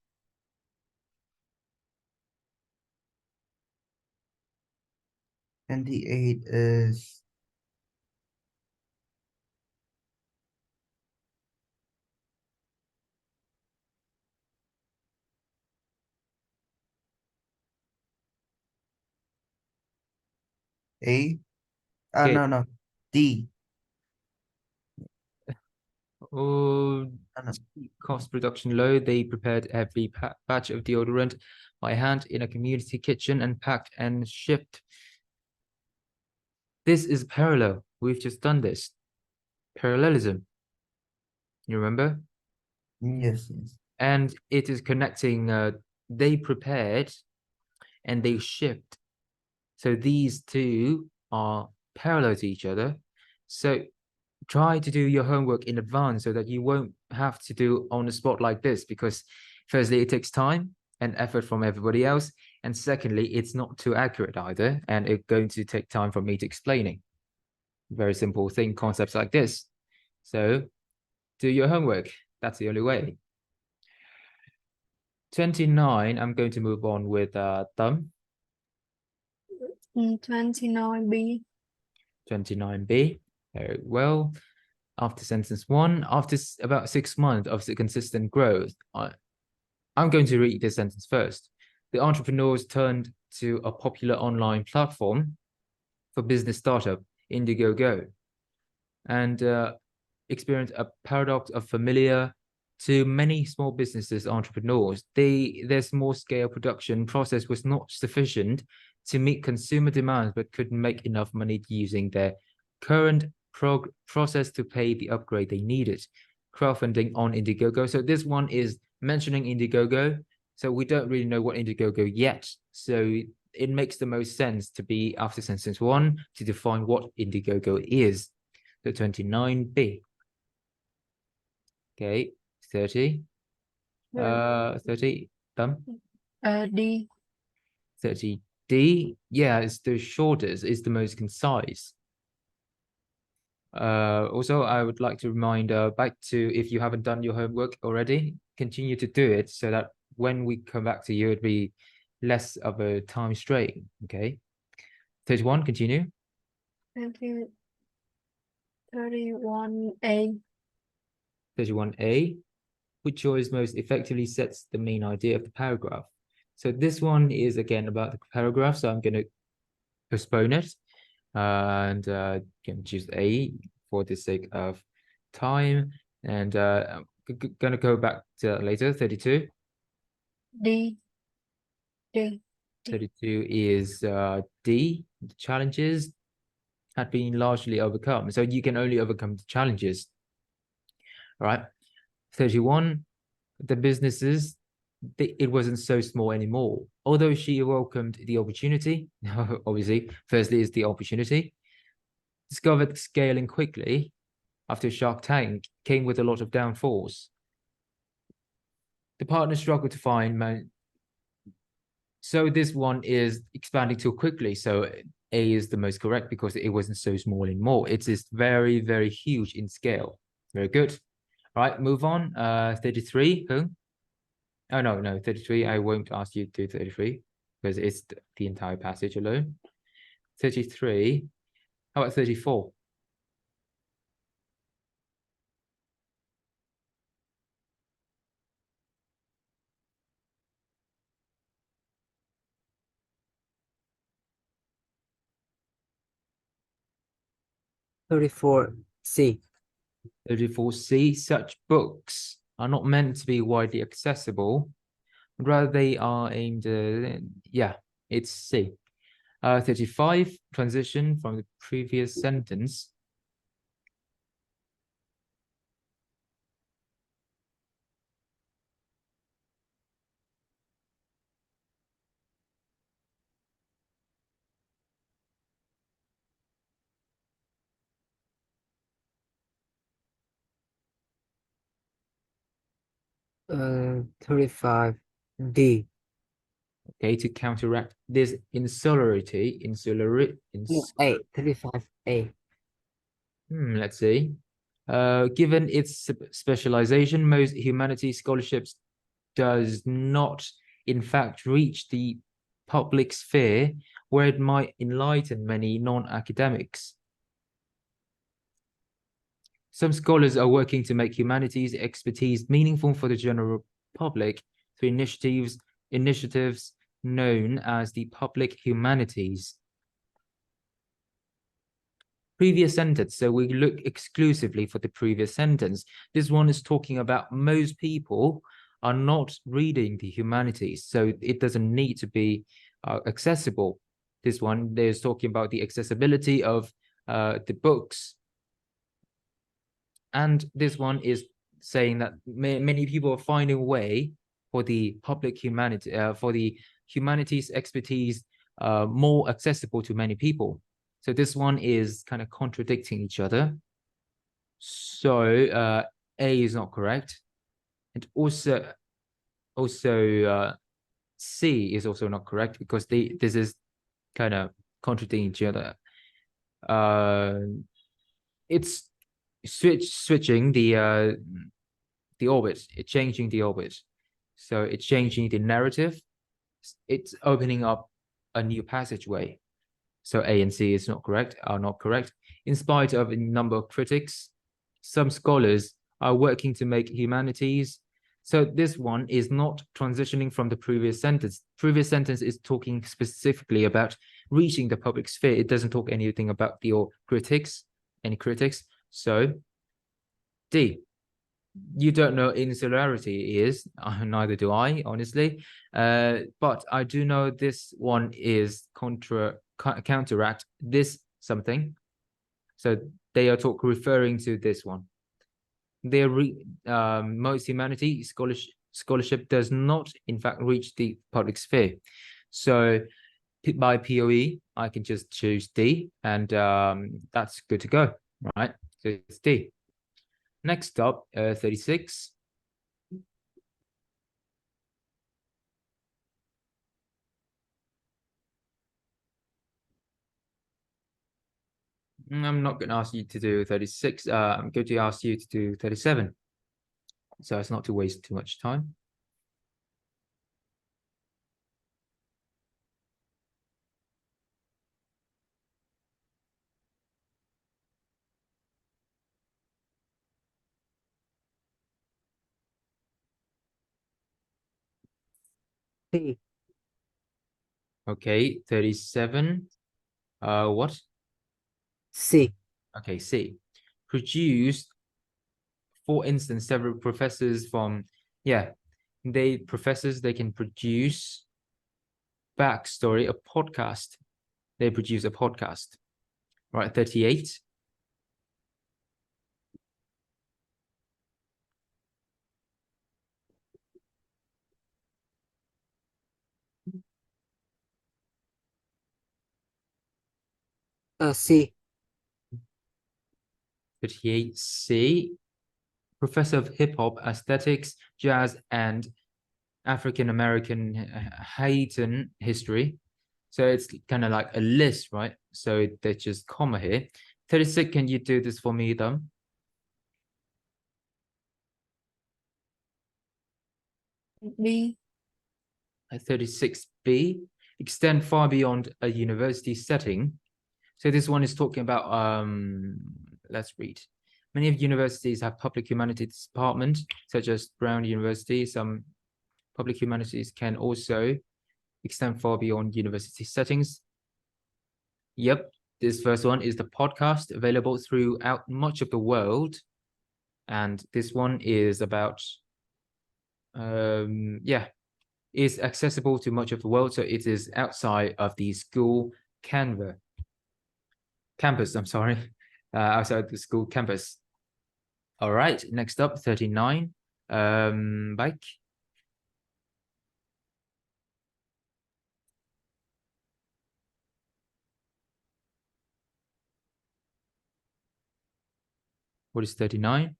Speaker 3: 28 is A.
Speaker 1: Okay.
Speaker 3: No. D.
Speaker 1: Oh,
Speaker 3: No.
Speaker 1: cost production low. They prepared every batch of deodorant by hand in a community kitchen and packed and shipped. This is parallel. We've just done this. Parallelism. You remember?
Speaker 3: Yes.
Speaker 1: And it is connecting. They prepared and they shipped. So these two are parallel to each other. So try to do your homework in advance so that you won't have to do on the spot like this, because firstly, it takes time and effort from everybody else. And secondly, it's not too accurate either. And it's going to take time for me to explaining. Very simple thing, concepts like this. So do your homework. That's the only way. 29, I'm going to move on with Tâm.
Speaker 2: 29B.
Speaker 1: 29B. Very well. After sentence one, after about 6 months of the consistent growth, I'm going to read this sentence first. The entrepreneurs turned to a popular online platform for business startup, Indiegogo, and experienced a paradox of familiar to many small businesses entrepreneurs. Their small scale production process was not sufficient to meet consumer demands, but couldn't make enough money using their current process to pay the upgrade they needed. Crowdfunding on Indiegogo. So this one is mentioning Indiegogo. So we don't really know what Indiegogo yet. So it makes the most sense to be after sentence one to define what Indiegogo is. So 29B. Okay, 30. 30, done.
Speaker 2: D.
Speaker 1: 30D. Yeah, it's the shortest, it's the most concise. Also, I would like to remind back to, if you haven't done your homework already, continue to do it so that when we come back to you, it'd be less of a time strain. Okay. 31, continue.
Speaker 2: 31A.
Speaker 1: 31A. Which choice most effectively sets the main idea of the paragraph? So this one is again about the paragraph, so I'm going to postpone it and can choose A for the sake of time, and I'm going to go back to that later. 32.
Speaker 2: D.
Speaker 1: 32 is D. The challenges had been largely overcome, so you can only overcome the challenges. All right. 31. The businesses, it wasn't so small anymore. Although she welcomed the opportunity, obviously, firstly is the opportunity, discovered scaling quickly after Shark Tank came with a lot of downfalls. The partners struggled to find So this one is expanding too quickly. So A is the most correct because it wasn't so small anymore. It is very, very huge in scale. Very good. All right, move on. 33. Who? Oh, no, 33. I won't ask you to do 33 because it's the entire passage alone. 33. How about 34?
Speaker 4: C.
Speaker 1: 34C. Such books are not meant to be widely accessible. Rather, they are aimed yeah, it's C. 35, transition from the previous sentence.
Speaker 4: Uh, 35 D.
Speaker 1: Okay, to counteract this insularity,
Speaker 4: No, A. 35 A.
Speaker 1: let's see. Given its specialization, most humanities scholarships does not, in fact, reach the public sphere where it might enlighten many non-academics. Some scholars are working to make humanities expertise meaningful for the general public through initiatives known as the public humanities. Previous sentence, so we look exclusively for the previous sentence. This one is talking about most people are not reading the humanities, so it doesn't need to be accessible. This one, there's talking about the accessibility of the books. And this one is saying that many people are finding a way for the public humanity, for the humanities expertise more accessible to many people. So this one is kind of contradicting each other. So A is not correct. And also C is also not correct because this is kind of contradicting each other. It's switching the orbit, it's changing the orbit. So it's changing the narrative. It's opening up a new passageway. So A and C is not correct, are not correct. In spite of a number of critics, some scholars are working to make humanities. So this one is not transitioning from the previous sentence. Previous sentence is talking specifically about reaching the public sphere. It doesn't talk anything about your critics, any critics. So D. You don't know insularity is, neither do I, honestly. But I do know this one is counteract this something. So they are referring to this one. Most humanity scholarship does not, in fact, reach the public sphere. So by POE, I can just choose D, and that's good to go, right? So it's D. Next up, 36. I'm not going to ask you to do 36. I'm going to ask you to do 37. So as not to waste too much time.
Speaker 4: C.
Speaker 1: Okay, 37. What?
Speaker 4: C.
Speaker 1: Okay, C. Produced, for instance, several professors from, yeah, professors, they can produce backstory, a podcast. They produce a podcast. Right, 38.
Speaker 4: C.
Speaker 1: 38C. Professor of hip hop, aesthetics, jazz, and African American Haitian history. So it's kind of like a list, right? So there's just comma here. 36, can you do this for me, though?
Speaker 2: B.
Speaker 1: 36B, extend far beyond a university setting. So this one is talking about, let's read. Many of universities have public humanities department, such as Brown University. Some public humanities can also extend far beyond university settings. Yep, this first one is the podcast available throughout much of the world. And this one is about, yeah, is accessible to much of the world. So it is outside of the school campus, I'm sorry, outside the school campus. All right, next up, 39, bike. What is 39?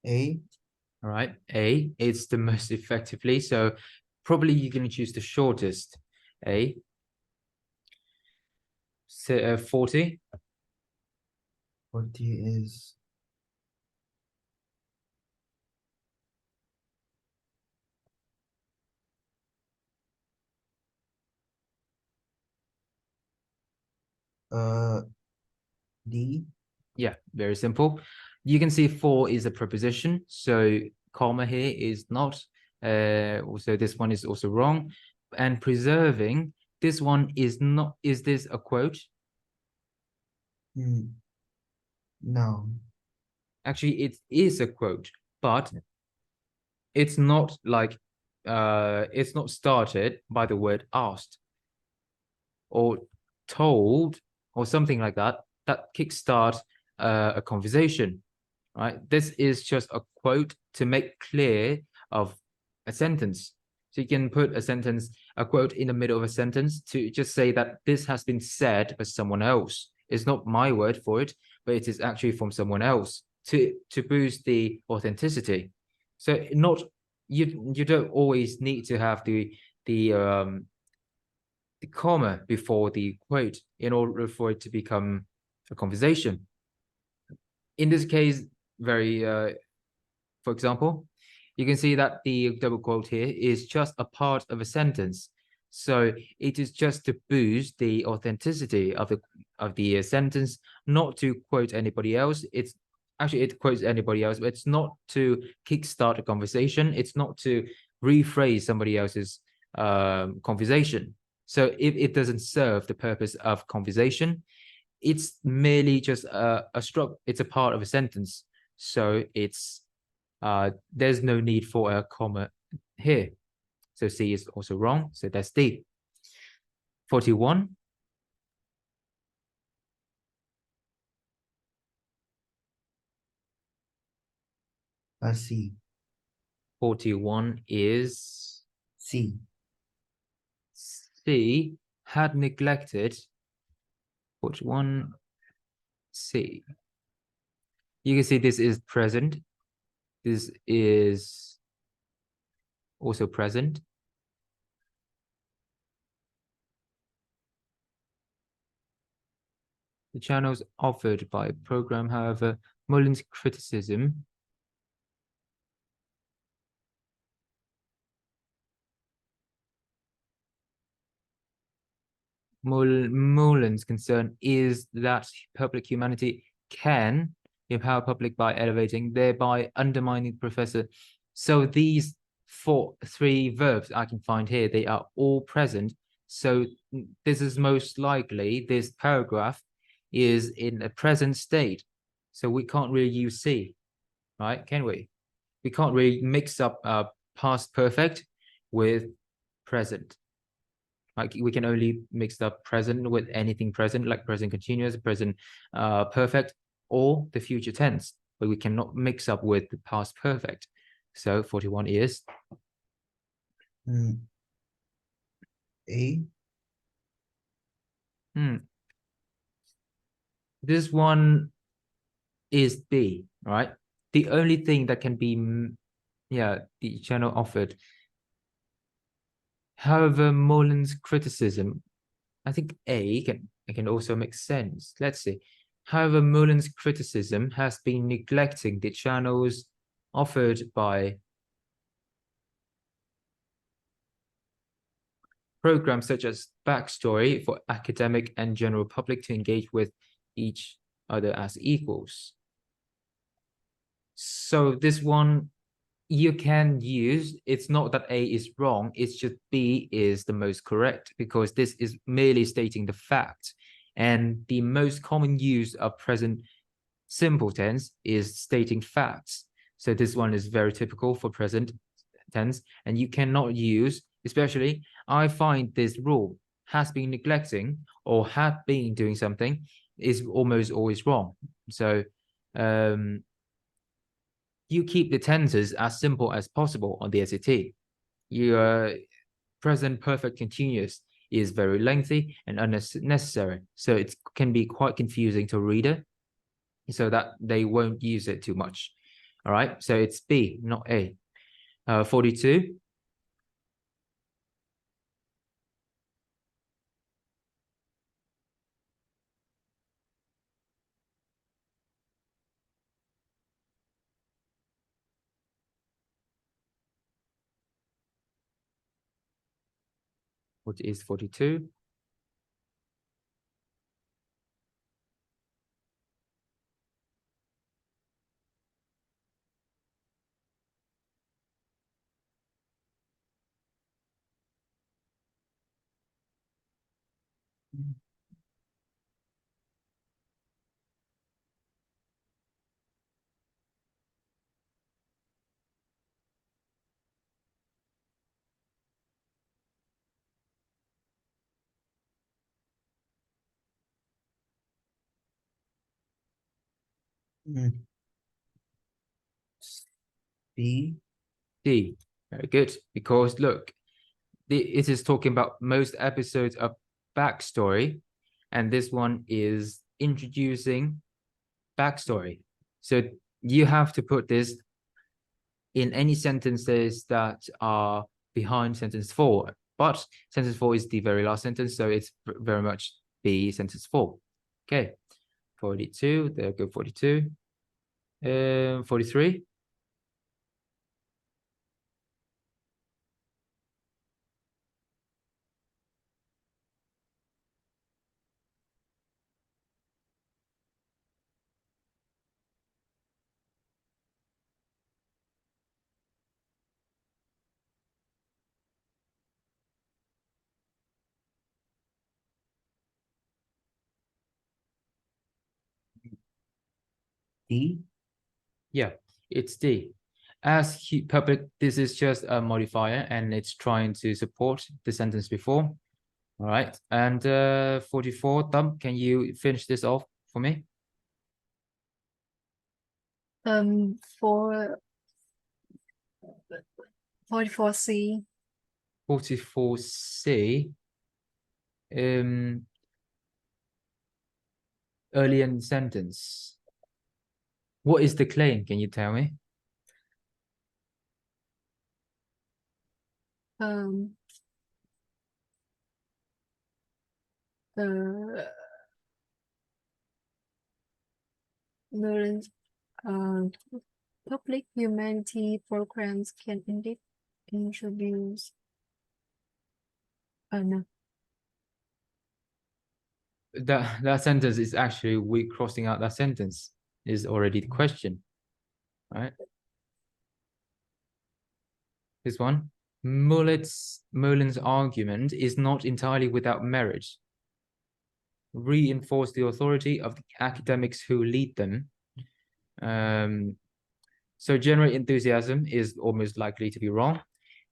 Speaker 3: A.
Speaker 1: All right, A, it's the most effectively. So probably you're going to choose the shortest. A. So, 40.
Speaker 3: 40 is D.
Speaker 1: Yeah, very simple. You can see 4 is a preposition, so comma here is not. Also, this one is also wrong. And preserving, this one is not. Is this a quote?
Speaker 3: No.
Speaker 1: Actually, it is a quote, but it's not like it's not started by the word asked or told or something like that kickstart a conversation, right? This is just a quote to make clear of a sentence. So you can put a quote in the middle of a sentence to just say that this has been said by someone else. It's not my word for it, but it is actually from someone else to boost the authenticity. So not you don't always need to have the comma before the quote in order for it to become a conversation. In this case, for example, you can see that the double quote here is just a part of a sentence. So it is just to boost the authenticity of the sentence, not to quote anybody else. It's actually, it quotes anybody else, but it's not to kickstart a conversation. It's not to rephrase somebody else's conversation. So if it doesn't serve the purpose of conversation, it's merely just it's a part of a sentence. So it's there's no need for a comma here. So C is also wrong. So that's D. 41.
Speaker 3: C.
Speaker 1: 41 is
Speaker 3: C.
Speaker 1: C, had neglected. 41 C. You can see this is present. This is also present. The channels offered by program, however, Mullins' criticism Mullins' concern is that public humanity can empower public by elevating, thereby undermining the professor. So these three verbs I can find here, they are all present. So this is most likely, this paragraph is in a present state. So we can't really use C, right? Can we? We can't really mix up past perfect with present. Like we can only mix up present with anything present, like present continuous, present perfect, or the future tense, but we cannot mix up with the past perfect. So 41 is
Speaker 3: A.
Speaker 1: This one is B, right? The only thing that can be, the channel offered. However, Molin's criticism, I think A can also make sense. Let's see. However, Molin's criticism has been neglecting the channels offered by programs such as Backstory for academic and general public to engage with each other as equals. So this one you can use, it's not that A is wrong, it's just B is the most correct because this is merely stating the fact. And the most common use of present simple tense is stating facts. So this one is very typical for present tense, and you cannot use, especially, I find this rule has been neglecting or have been doing something is almost always wrong. So you keep the tenses as simple as possible on the SAT. Your present perfect continuous is very lengthy and unnecessary, so it can be quite confusing to a reader, so that they won't use it too much. All right, so it's B, not A. 42. What is 42?
Speaker 3: B.
Speaker 1: D. Very good, because look, it is talking about most episodes of Backstory, and this one is introducing backstory. So you have to put this in any sentences that are behind sentence 4, but sentence 4 is the very last sentence, so it's very much B, sentence 4. Okay, 42, there go 42. 43.
Speaker 3: D.
Speaker 1: Yeah, it's D. As public, this is just a modifier and it's trying to support the sentence before. All right, and 44, Thumb, can you finish this off for me?
Speaker 2: For 44C.
Speaker 1: 44C. Early in the sentence. What is the claim? Can you tell me?
Speaker 2: Millions, public humanity programs can indeed introduce. No.
Speaker 1: That sentence is actually, we crossing out that sentence is already the question, right? This one, Merlin's argument is not entirely without merit. Reinforce the authority of the academics who lead them. So generate enthusiasm is almost likely to be wrong.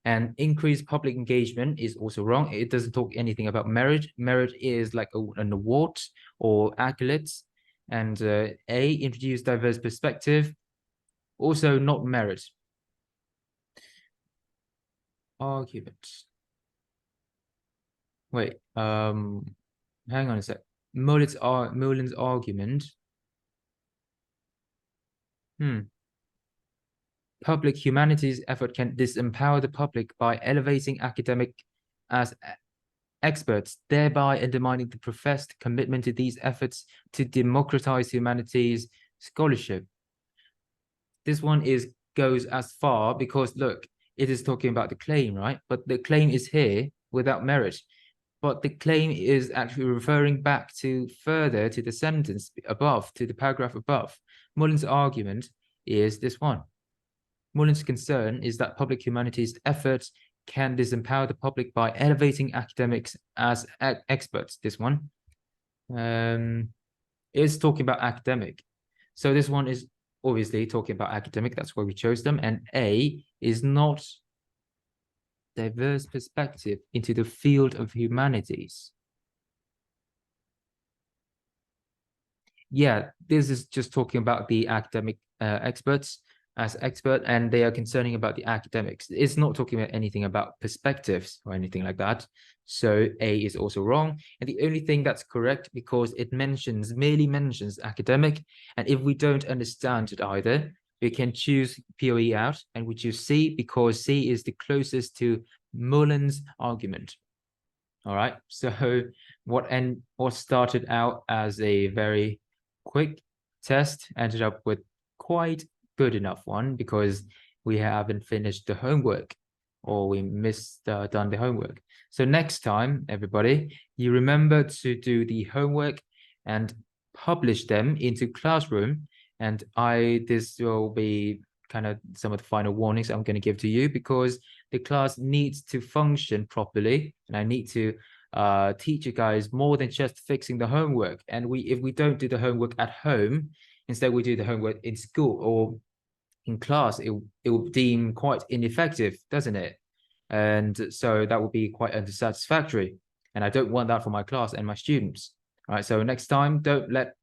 Speaker 1: And increased public engagement is also wrong. It doesn't talk anything about merit. Merit is like an award or accolades. And A, introduce diverse perspective, also not merit. Argument. Wait, hang on a sec. Mullen's argument. Public humanities effort can disempower the public by elevating academic as experts, thereby undermining the professed commitment to these efforts to democratize humanities scholarship. This one goes as far because look, it is talking about the claim, right? But the claim is here without merit. But the claim is actually referring back to further to the sentence above, to the paragraph above. Mullen's argument is this one. Mullen's concern is that public humanities efforts can disempower the public by elevating academics as experts. This one is talking about academic. So this one is obviously talking about academic. That's why we chose them. And A is not diverse perspective into the field of humanities. Yeah, this is just talking about the academic experts as expert, and they are concerning about the academics. It's not talking about anything about perspectives or anything like that. So A is also wrong. And the only thing that's correct, because it merely mentions academic. And if we don't understand it either, we can choose POE out, and we choose C because C is the closest to Mullen's argument. All right, so what started out as a very quick test ended up with quite good enough one because we haven't finished the homework, or we done the homework. So next time, everybody, you remember to do the homework and publish them into Classroom. And this will be kind of some of the final warnings I'm going to give to you, because the class needs to function properly, and I need to teach you guys more than just fixing the homework. And if we don't do the homework at home, instead we do the homework in school or in class, it will deem quite ineffective, doesn't it? And so that will be quite unsatisfactory, and I don't want that for my class and my students. All right, so next time, don't let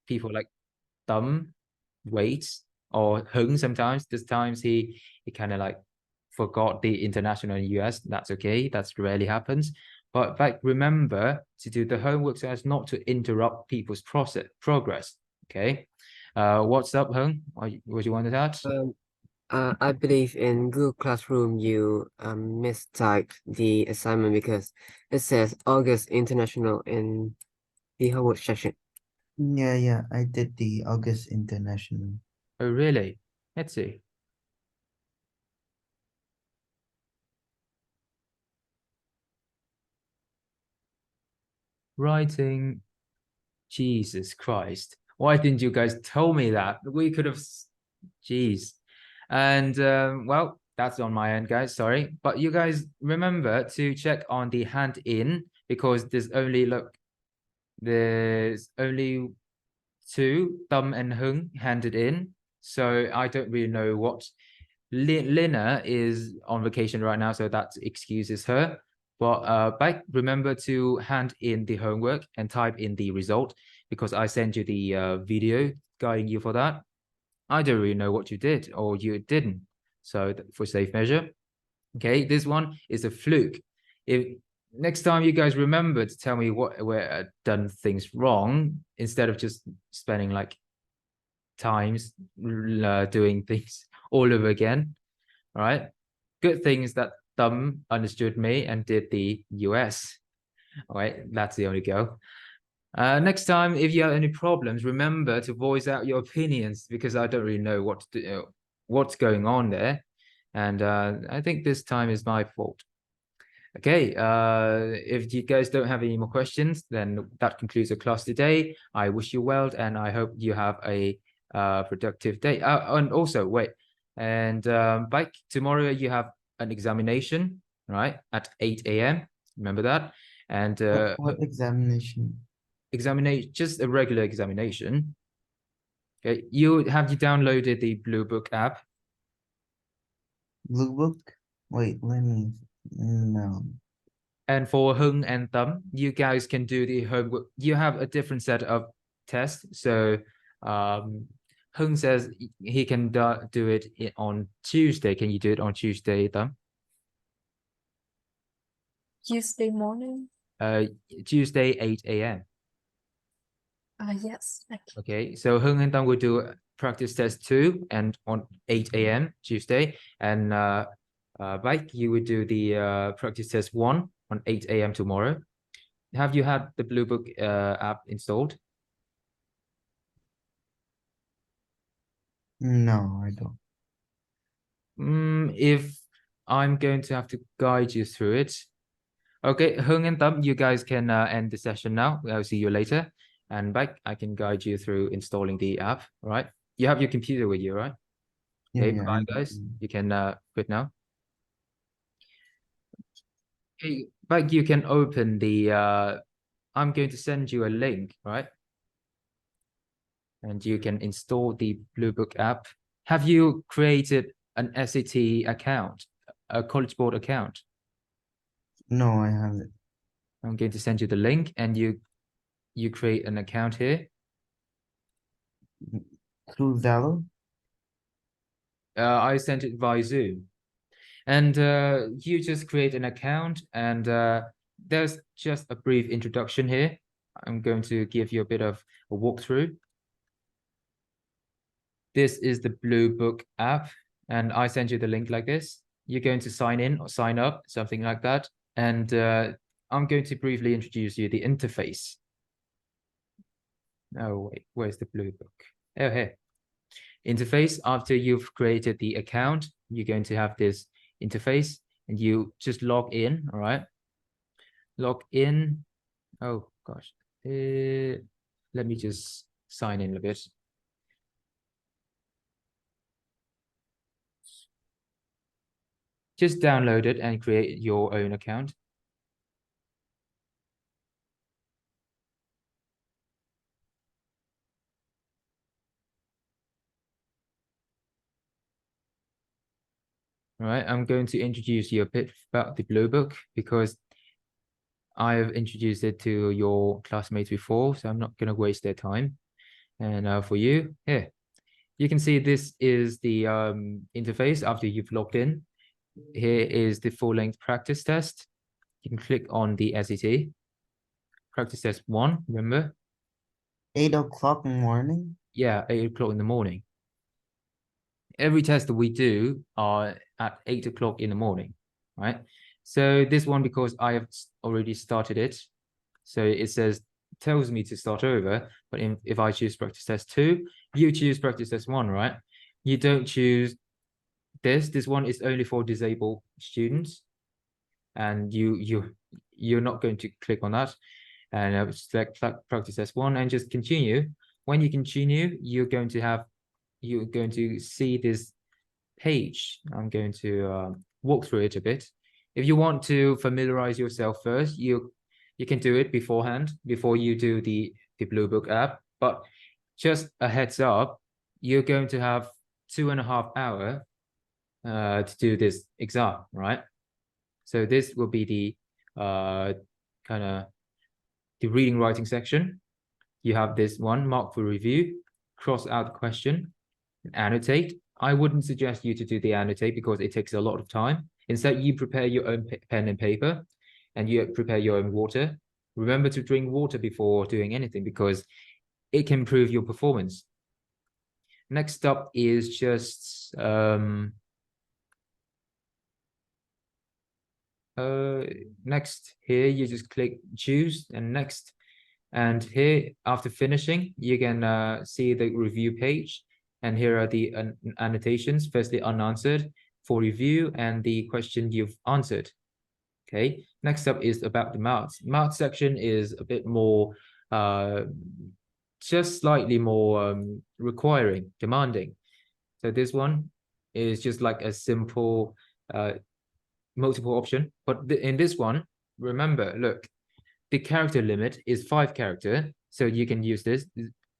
Speaker 1: people like Thumb wait, or Hung sometimes. This times he kind of like forgot the international in US. That's okay, that's rarely happens. But like, remember to do the homework so as not to interrupt people's progress. Okay. What's up, Hung? What you wanted to add?
Speaker 4: I believe in Google Classroom you mistyped the assignment because it says August International in the homework section.
Speaker 3: Yeah, I did the August International.
Speaker 1: Oh, really? Let's see. Writing. Jesus Christ. Why didn't you guys tell me that? We could have, jeez. And well, that's on my end, guys, sorry. But you guys remember to check on the hand in, because there's only, look, there's only two, Thumb and Hung, handed in. So I don't really know what. Lina is on vacation right now, so that excuses her. But remember to hand in the homework and type in the result, because I sent you the video guiding you for that. I don't really know what you did or you didn't. So for safe measure, okay, this one is a fluke. If next time you guys remember to tell me where I done things wrong, instead of just spending like times doing things all over again. All right. Good thing is that Thumb understood me and did the US. All right, that's the only go. Next time, if you have any problems, remember to voice out your opinions, because I don't really know what's going on there. And I think this time is my fault. Okay, if you guys don't have any more questions, then that concludes the class today. I wish you well, and I hope you have a productive day. And also, wait, and by tomorrow you have an examination, right, at 8 a.m. Remember that? And
Speaker 3: What examination?
Speaker 1: examination, just a regular examination. Okay, you downloaded the Blue Book app?
Speaker 3: Blue book? Wait, let me, no.
Speaker 1: And for Hung and Tâm, you guys can do the homework. You have a different set of tests. So Hung says he can do it on Tuesday. Can you do it on Tuesday, Tâm?
Speaker 2: Tuesday morning.
Speaker 1: Tuesday, 8 a.m.
Speaker 2: Yes.
Speaker 1: Okay, so Hung and Tâm will do practice test 2 and on 8 a.m. Tuesday. And Bike, you would do the practice test 1 on 8 a.m. tomorrow. Have you had the Blue Book app installed?
Speaker 3: No, I don't.
Speaker 1: If I'm going to have to guide you through it. Okay, Hung and Tâm, you guys can end the session now. I'll see you later. And Bike, I can guide you through installing the app, all right? You have your computer with you, right?
Speaker 3: Yeah,
Speaker 1: Okay,
Speaker 3: yeah,
Speaker 1: bye guys. You can quit now. Okay, Bike, you can open the I'm going to send you a link, right? And you can install the Blue Book app. Have you created an SAT account, a College Board account?
Speaker 3: No, I haven't.
Speaker 1: I'm going to send you the link and you create an account here.
Speaker 3: Through Zello?
Speaker 1: I sent it via Zoom. And you just create an account and there's just a brief introduction here. I'm going to give you a bit of a walkthrough. This is the Blue Book app and I send you the link like this. You're going to sign in or sign up, something like that. And I'm going to briefly introduce you the interface. Oh, wait, where's the Blue Book? Oh, here. Interface. After you've created the account, you're going to have this interface and you just log in, all right? Log in. Oh, gosh. Let me just sign in a bit. Just download it and create your own account. All right, I'm going to introduce you a bit about the Blue Book because I've introduced it to your classmates before, so I'm not going to waste their time. And for you, here, you can see this is the interface after you've logged in. Here is the full-length practice test. You can click on the SAT. Practice test 1, remember?
Speaker 3: 8 o'clock in the morning?
Speaker 1: Yeah, 8 o'clock in the morning. Every test that we do are at 8 o'clock in the morning, right? So this one, because I have already started it, so it tells me to start over, but if I choose practice test 2, you choose practice test 1, right? You don't choose this one is only for disabled students, and you're not going to click on that, and select practice test 1 and just continue. When you continue, you're going to see this page. I'm going to walk through it a bit. If you want to familiarize yourself first, you can do it beforehand, before you do the Blue Book app. But just a heads up, you're going to have 2.5 hours to do this exam, right? So this will be the kind of the reading writing section. You have this one, mark for review, cross out the question, annotate. I wouldn't suggest you to do the annotate because it takes a lot of time. Instead, you prepare your own pen and paper and you prepare your own water. Remember to drink water before doing anything because it can improve your performance. Next up is just next. Here you just click choose and next, and here after finishing you can see the review page, and here are the annotations. Firstly, unanswered, for review, and the question you've answered. Okay, next up is about the maths. Maths section is a bit more just slightly more requiring, demanding. So this one is just like a simple multiple option, but in this one, remember, look, the character limit is 5 characters, so you can use this.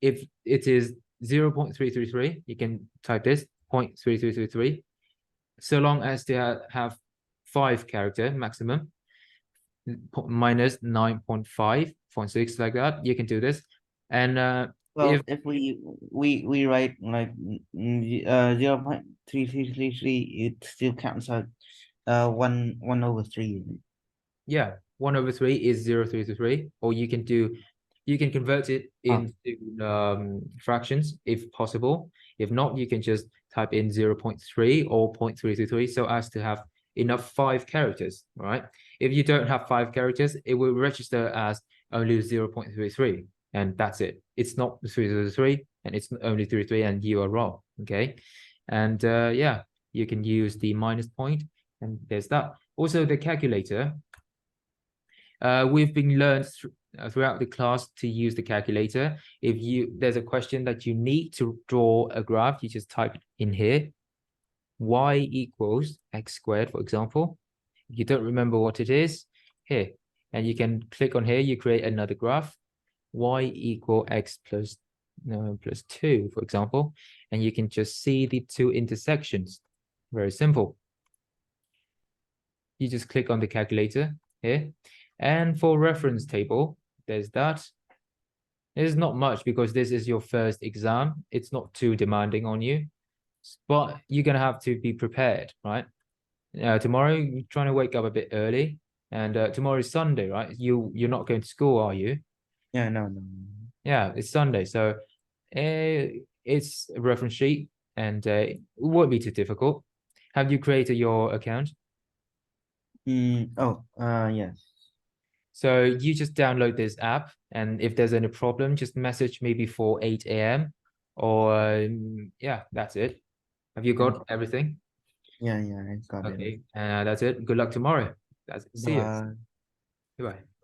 Speaker 1: If it is 0.333, you can type this 0.3333. So long as they have 5 character maximum, minus 9.5.6 like that, you can do this. And
Speaker 3: Well,
Speaker 1: if
Speaker 3: if we write like 0.3333, it still counts out 1/3.
Speaker 1: yeah, 1/3 is 0.333, or you can convert it
Speaker 3: Oh.
Speaker 1: into fractions if possible. If not, you can just type in 0.3 or 0.333 so as to have enough 5 characters, right? If you don't have 5 characters, it will register as only 0.33, and that's it. It's not 333, and it's only 33, and you are wrong, okay? And yeah, you can use the minus point, and there's that. Also, the calculator. We've been learned throughout the class to use the calculator. If there's a question that you need to draw a graph, you just type in here, y equals x squared, for example. If you don't remember what it is, here, and you can click on here, you create another graph, y equal x plus 2, for example, and you can just see the 2 intersections. Very simple. You just click on the calculator here. And for reference table, there's that. There's not much because this is your first exam. It's not too demanding on you, but you're gonna have to be prepared, right? Tomorrow you're trying to wake up a bit early, and tomorrow is Sunday, right? You're not going to school, are you?
Speaker 3: Yeah, no.
Speaker 1: Yeah, it's Sunday, so it's a reference sheet, and it won't be too difficult. Have you created your account?
Speaker 3: Yes.
Speaker 1: So you just download this app, and if there's any problem, just message me before 8 a.m. or yeah, that's it. Have you got everything?
Speaker 3: Yeah, I got it.
Speaker 1: Okay, that's it. Good luck tomorrow. See you.
Speaker 3: Bye.
Speaker 1: Goodbye.